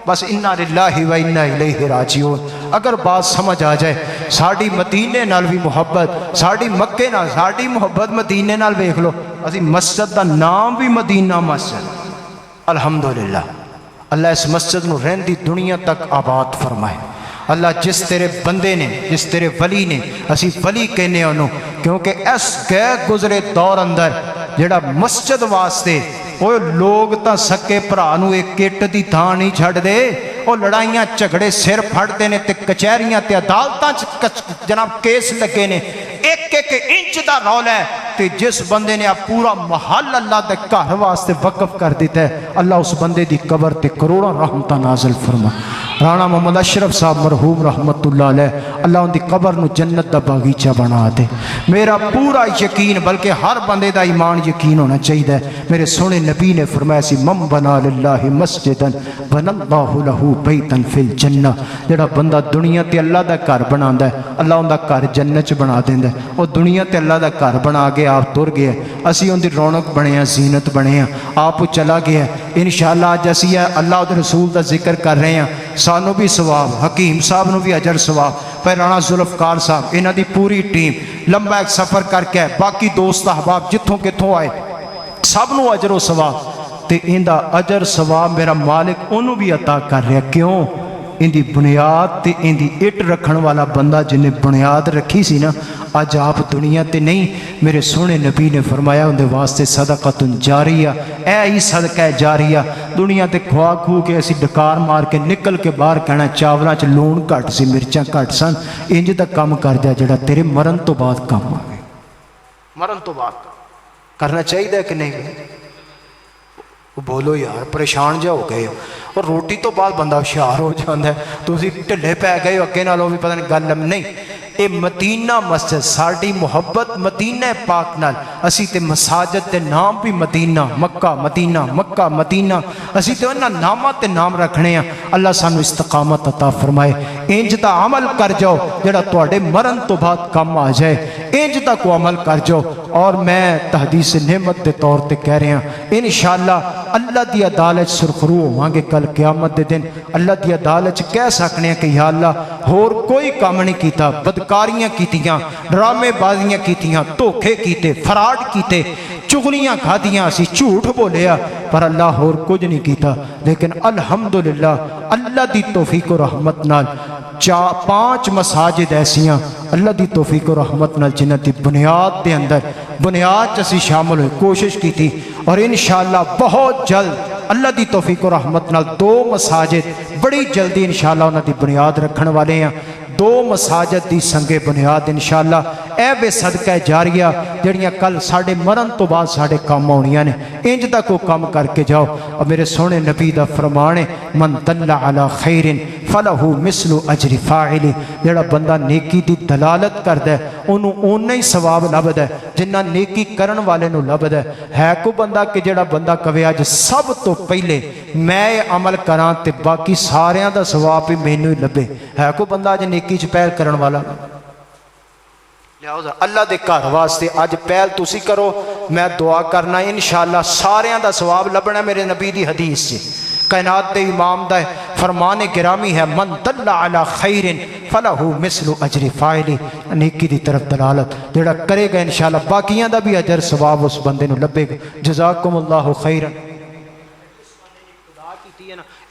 بس انا للہ و انا الیہ راجعون، اگر بات سمجھ آ جائے ساڑی مدینے نال بھی محبت، ساڑی مکے نال ساڑی محبت مدینے نال ویکھ لو، اسی مسجد دا نام بھی مدینہ مسجد۔ الحمدللہ اللہ اس مسجد نو رہندی دنیا تک آباد فرمائے۔ اللہ جس تیرے بندے نے، جس تیرے ولی نے، اسی ولی کہنے انہوں، کیونکہ اس گئے گزرے دور اندر جڑا مسجد واسطے وہ لوگ تا سکے پرانو ایک کٹ دی تھان نہیں چھڑ دے، وہ لڑائیاں جھگڑے سر پھڑتے نے تے کچہریاں تے عدالتاں جناب کیس لگے نے، ایک ایک انچ دا رول ہے تے جس بندے نے پورا محل اللہ دے گھر واسطے وقف کر دیتا ہے، اللہ اس بندے دی قبر تے کروڑاں رحمتاں نازل فرما۔ رانا محمد اشرف صاحب مرحوم رحمت اللہ علیہ، اللہ ان دی قبر نو جنت دا باغیچہ بنا دے۔ میرا پورا یقین بلکہ ہر بندے دا ایمان یقین ہونا چاہیے. میرے سونے نبی نے فرمایا سی من بنا للہ مسجدا بنا اللہ لہ بیتا فی الجنہ. جڑا بندہ دنیا تے اللہ دا گھر بناتا ہے اللہ ان دا گھر جنت چ بنا دیندا ہے. وہ دنیا تے اللہ دا گھر بنا کے آپ تر گئے, اسی ان دی رونق بنے ہیں, زینت بنے ہیں, آپ چلا گیا. انشاءاللہ اج اسی اللہ دے رسول دا ذکر کر رہے ہیں, سانو بھی ثواب, حکیم صاحب نو بھی اجر ثواب, پھر رانا ذوالفقار صاحب انہاں دی پوری ٹیم لمبا ایک سفر کر کے باقی دوست احباب جتھوں کتھوں آئے سب نو اجر و ثواب. تے ان دا اجر ثواب میرا مالک انہوں بھی عطا کر رہا. کیوں؟ ان دی بنیاد تے ان دی اٹ رکھن والا بندہ جن نے بنیاد رکھی سی نا, اج آپ دنیا تے نہیں. میرے سونے نبی نے فرمایا ان دے واسطے صدقۃ جاریہ, اے ہی صدقہ جاریہ. دنیا تے کھوا کھو کے اسی ڈکار مار کے نکل کے باہر کہنا چاولاں چ لون گھٹ سی مرچاں گھٹ سن, انج دا کام کر جا جڑا تیرے مرن تو بعد کام آوے. مرن تو بعد کرنا چاہیے کہ نہیں؟ بولو یار, پریشان جا ہو گئے ہو. اور روٹی تو بعد بندہ ہوشیار ہو جاتا ہے, تو اسی ڈھلے پی گئے ہو اگے نالوں بھی پتہ نہیں گل نہیں. اے مدینہ مسجد ساڑی محبت مدینہ پاک نال, اسی تے مساجد تے نام بھی مدینہ مکہ مدینہ مکہ مدینہ, اسی تے انہاں نامہ تے نام رکھنے ہیں. اللہ سانو استقامت عطا فرمائے. انج دا عمل کر جاؤ جڑا تواڈے مرن تو بعد کم آ جائے, انج دا کو عمل کر جاؤ. اور میں تحدیث نعمت دے طور تے کہہ رہے ہیں انشاءاللہ اللہ دی عدالت سرخرو ہوواں گے کل قیامت دے دن. اللہ دی عدالت کہہ سکنے ہیں کہ یا اللہ ہور کوئی کام نہیں کیتا, بدکاریاں کیتیاں, ڈرامے بازیاں کیتیاں, دھوکے کیتے, فراڈ کیتے, چغلیاں کھادیاں, اسی جھوٹ بولیا, پر اللہ ہور کچھ نہیں کیتا. لیکن الحمدللہ اللہ دی توفیق و رحمت نال 5 مساجد ایسیاں اللہ دی توفیق و رحمت نال جنہ دی بنیاد دے اندر بنیاد اسی شامل ہوئے کوشش کی تھی. اور انشاءاللہ بہت جلد اللہ دی توفیق و رحمت نال 2 مساجد بڑی جلدی انشاءاللہ انہاں دی بنیاد رکھن والے ہیں. 2 مساجد دی سنگے بنیاد انشاءاللہ اے بے صدقہ جاریہ جڑیاں کل ساڑھے مرن تو بعد ساڑھے کام آنیاں نے. انج دا کو کام کر کے جاؤ. اور میرے سونے نبی دا فرمان ہے من دل علی خیر فلہو مثل اجر فاعل. جڑا بندہ نیکی دی دلالت کردا ہے انہوں اونا ہی ثواب لبدا ہے جنہ نیکی کرن والے نو لبدا ہے. ہے کو بندہ کہ جڑا بندہ کہے اج سب تو پہلے میں عمل کراں تے باقی ساریاں دا ثواب بھی مینوں ہی لبے. ہے کو بندہ اج نیکی چ پہل کرن والا؟ لہذا اللہ دے گھر واسطے اج پہل تسی کرو. میں دعا کرنا انشاءاللہ ساریاں دا ثواب لبنا. میرے نبی دی حدیث سے کائنات دے امام دا فرمان گرامی ہے من دل علی خیر فلہو مثل اجر فاعل. نیکی دی طرف دلالت جڑا کرے گا انشاءاللہ باقیاں دا بھی اجر ثواب اس بندے نو لبے گا. جزاکم اللہ خیرا.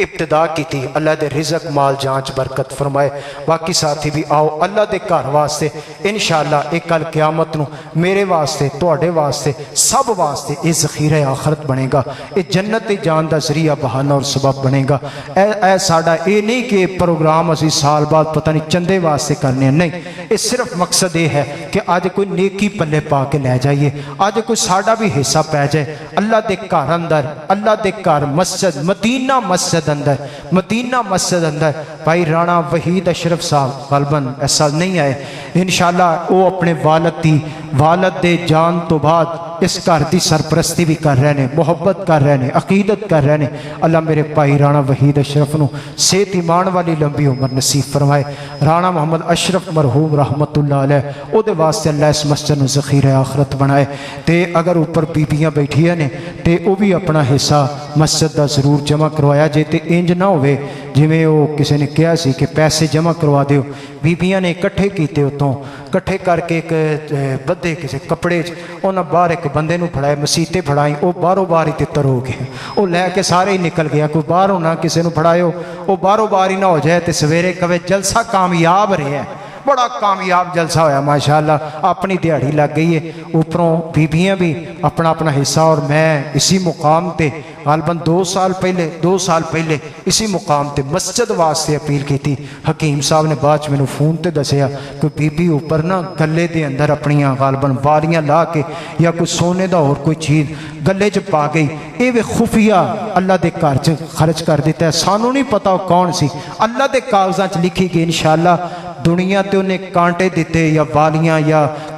ابتدا کی تھی اللہ دے رزق مال جانچ برکت فرمائے. باقی ساتھی بھی آؤ اللہ دے گھر واسطے انشاءاللہ ایک کل قیامت نو میرے واسطے تواڈے واسطے سب واسطے یہ ذخیرہ آخرت بنے گا. یہ جنت جان دا ذریعہ بہانہ اور سبب بنے گا. اے ساڈا یہ نہیں کہ پروگرام اسی سال بعد پتہ نہیں چندے واسطے کرنے ہیں, نہیں. یہ صرف مقصد یہ ہے کہ آج کوئی نیکی پلے پا کے لے جائیے, آج کوئی ساڈا بھی حصہ پہ جائے. اللہ دے گھر اندر اللہ دے گھر مسجد مدینہ مسجد اندر مدینہ مسجد اندر بھائی رانا وحید اشرف صاحب غالباً ایسا نہیں آئے انشاءاللہ وہ اپنے والد دے جان تو بعد اس گھر دی سرپرستی بھی کر رہے ہیں, محبت کر رہے ہیں, عقیدت کر رہے ہیں. اللہ میرے بھائی رانا وحید اشرف نو صحت ایمان والی لمبی عمر نصیب فرمائے. رانا محمد اشرف مرحوم رحمت اللہ علیہ او دے واسطے اللہ اس مسجد نو ذخیرہ آخرت بنائے. تے اگر اوپر بیبیاں بیٹھیاں نے تے او بھی اپنا حصہ مسجد دا ضرور جمع کروایا جے. تے انج نہ ہوئے جویں او کسی نے کہا سی کہ پیسے جمع کروا دیو. بیبیاں نے اکٹھے کیتے اتوں کٹھے کر کے ایک بدے کسی کپڑے انہاں باہر ایک بندے نو پھڑائے, مسیتیں پھڑائیں, وہ باہروں باہر ہی تتر ہو گئے. وہ لے کے سارے ہی نکل گیا. کوئی باہر ہونا کسی نو پھڑائے وہ باہروں باہر ہی نہ ہو جائے. تے سویرے کہے جلسہ کامیاب رہے ہے, بڑا کامیاب جلسہ ہویا ماشاءاللہ. اپنی دیہڑی لگ گئی ہے. اوپروں بیبیاں بھی اپنا اپنا حصہ. اور میں اسی مقام تے غالباً 2 سال پہلے اسی مقام تے مسجد واسطے اپیل کی تھی. حکیم صاحب نے بعد میں فون تے دسیا کہ بی بی اوپر نا گلے دے اندر اپنیاں غالباً والیاں لا کے یا کوئی سونے دا اور کوئی چیز گلے چ پا گئی. اے وے خفیہ اللہ دے گھر چ خرچ کر دیتا ہے. سانو نہیں پتا کون سی, اللہ دے کاغذاں چ لکھی گئی. انشاءاللہ دنیا تے انہیں کانٹے دیتے یا والیاں یا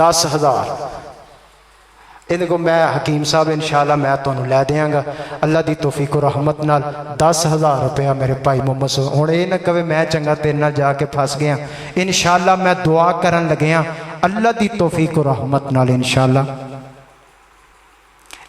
10,000 ਇਹਦੇ ਕੋ ਮੈਂ ਹਕੀਮ ਸਾਹਿਬ ਇੰਸ਼ਾਅੱਲਾ ਮੈਂ ਤੁਹਾਨੂੰ ਲੈ ਦਿਆਂਗਾ ਅੱਲਾ ਦੀ ਤੌਫੀਕ و ਰਹਿਮਤ ਨਾਲ 10,000 ਰੁਪਇਆ ਮੇਰੇ ਭਾਈ ਮੁਹੰਮਦ ਹੁਣ ਇਹ ਨਾ ਕਵੇ ਮੈਂ ਚੰਗਾ ਤੇਰੇ ਨਾਲ ਜਾ ਕੇ ਫਸ ਗਿਆ ਇੰਸ਼ਾਅੱਲਾ ਮੈਂ ਦੁਆ ਕਰਨ ਲੱਗਿਆ ਅੱਲਾ ਦੀ ਤੌਫੀਕ و ਰਹਿਮਤ ਨਾਲ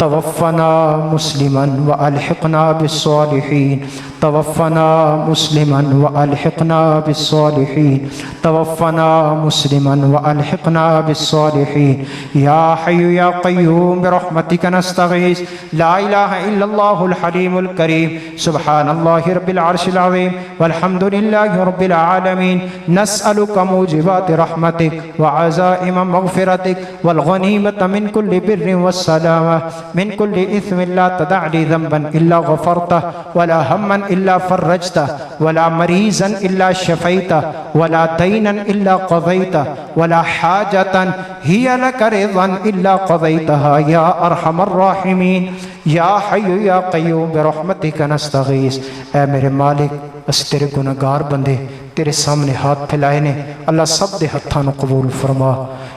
توفنا مسلما والحقنا بالصالحين توفنا مسلما والحقنا بالصالحين توفنا مسلما والحقنا بالصالحين يا حي يا قيوم برحمتك نستغيث لا اله الا الله الحليم الكريم سبحان الله رب العرش العظيم والحمد لله رب العالمين نسألك موجبات رحمتك وعزائم مغفرتك والغنيمة من كل بر والسلامة من كل إثم لا تدع لي ذنبا إلا غفرته ولا هما إلا فرجته ولا مريضا إلا شفيته ولا دينا إلا قضيته ولا حاجة هي لك رضا إلا قضيتها يا أرحم الراحمين یا حی یا قیوم برحمتک نستغیث۔ اے میرے مالک اس تیرے گناہگار بندے تیرے سامنے ہاتھ پھیلائے نے، اللہ سب دے ہتھاں نو قبول فرما،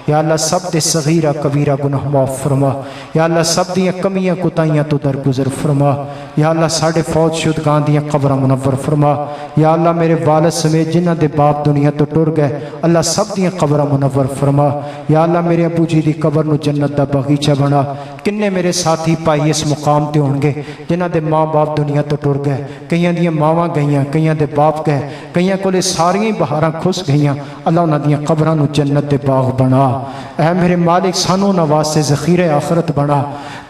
یا اللہ سب دے صغیرہ کبیرہ گناہ معاف فرما، یا اللہ سب دیاں کمیاں کوتاہیاں تو درگزر فرما، یا اللہ ساڑھے فوت شدگان دیاں قبرہ منور فرما، یا اللہ میرے والد سمیت جنہ دے باپ دنیا تو ٹر گئے اللہ سب دیاں قبرہ منور فرما، یا اللہ میرے ابو جی دی قبر نو جنت دا باغیچہ بنا۔ کنے میرے ساتھی پائی اس مقام تے ہون گے جنہ دے ماں باپ دنیا تو ٹر گئے، کئیاں دیاں ماواں گئیاں، کئیاں دے باپ گئے، کئیاں کولے ساریاں بہاراں کھس گئیاں، اللہ انہاں دیاں قبراں نو جنت دے باغ بنا۔ اے میرے مالک سانو نواز سے ذخیرہ آخرت بنا۔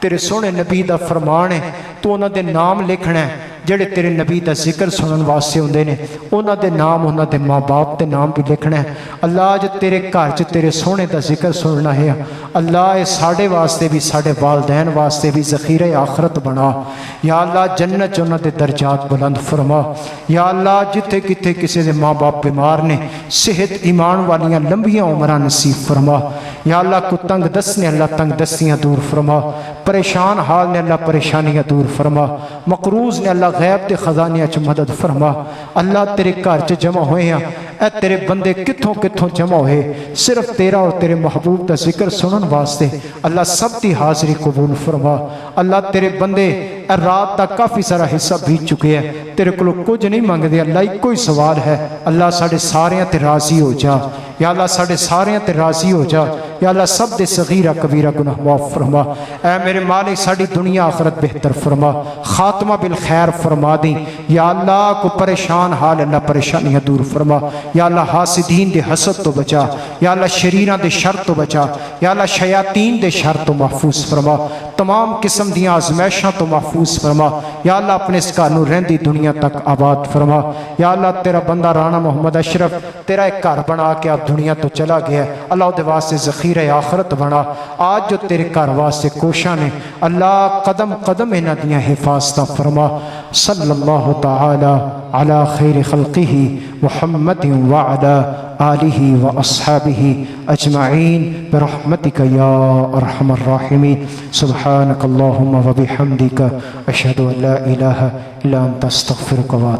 تیرے سونے نبی دا فرمان ہے تو انہاں دے نام لکھنا ہے جڑے تیرے نبی دا ذکر سنن واسطے ہوندے نے، انہاں دے نام انہاں دے ماں باپ تے نام بھی لکھنا ہے۔ اللہ اج تیرے گھر چ تیرے سونے دا ذکر سننا ہے، اللہ اے ساڈے واسطے بھی ساڈے والدین واسطے بھی ذخیرہ آخرت بنا۔ یا اللہ جنت چ انہاں دے درجات بلند فرما۔ یا اللہ جتھے کتے کسی دے ماں باپ بیمار نے صحت ایمان والیاں لمبیاں عمراں نصیب فرما۔ یا اللہ کو تنگ دست نے اللہ تنگ دستیاں دور فرما، پریشان حال نے اللہ پریشانیاں دور فرما، مقروض نے اللہ غیب دے خزانیاں چ مدد فرما۔ اللہ تیرے گھر چ جمع ہوئے ہیں، اے تیرے بندے کتھوں کتھوں جمع ہوئے صرف تیرا اور تیرے محبوب دا ذکر سنن واسطے، اللہ سب دی حاضری قبول فرما۔ اللہ تیرے بندے اے رات دا کافی سارا حصہ بیت چکے ہیں، تیرے کو کچھ نہیں مانگ دے، اللہ ایک کوئی سوال ہے، اللہ ساڑھے ساریاں تے راضی ہو جا، یا اللہ ساڑھے ساریاں تے راضی ہو جا، یا اللہ سب دے صغیرہ کبیرہ گناہ معاف فرما۔ اے میرے مالک ساڑھی دنیا آخرت بہتر فرما، خاتمہ بالخیر فرما دیں، یا اللہ کو پریشان حال اللہ پریشانیاں دور فرما، یا اللہ حاسدین دے حسد تو بچا، یا اللہ شریراں دے شر تو بچا، یا اللہ شیاطین دے شر تو محفوظ فرما، تمام قسم دیاں آزمائشاں تو محفوظ فرما، یا اللہ اپنے اس گھر نو رہندی دنیا تک آباد فرما۔ یا اللہ تیرا بندہ رانا محمد اشرف تیرا ایک گھر بنا کے اب دنیا تو چلا گیا ہے، اللہ دے واسطے ذخیرہ آخرت بنا۔ آج جو تیرے گھر واسطے کوشاں نے اللہ قدم قدم انہاں دیاں حفاظتاں فرما۔ صلی اللہ تعالی علی خیر خلقہ محمد وعلی آلہ واصحابہ اجمعین برحمتک یا ارحم الراحمین۔ سبحانک اللہم وبحمدک اشہد ان لا الہ الا انت استغفرک و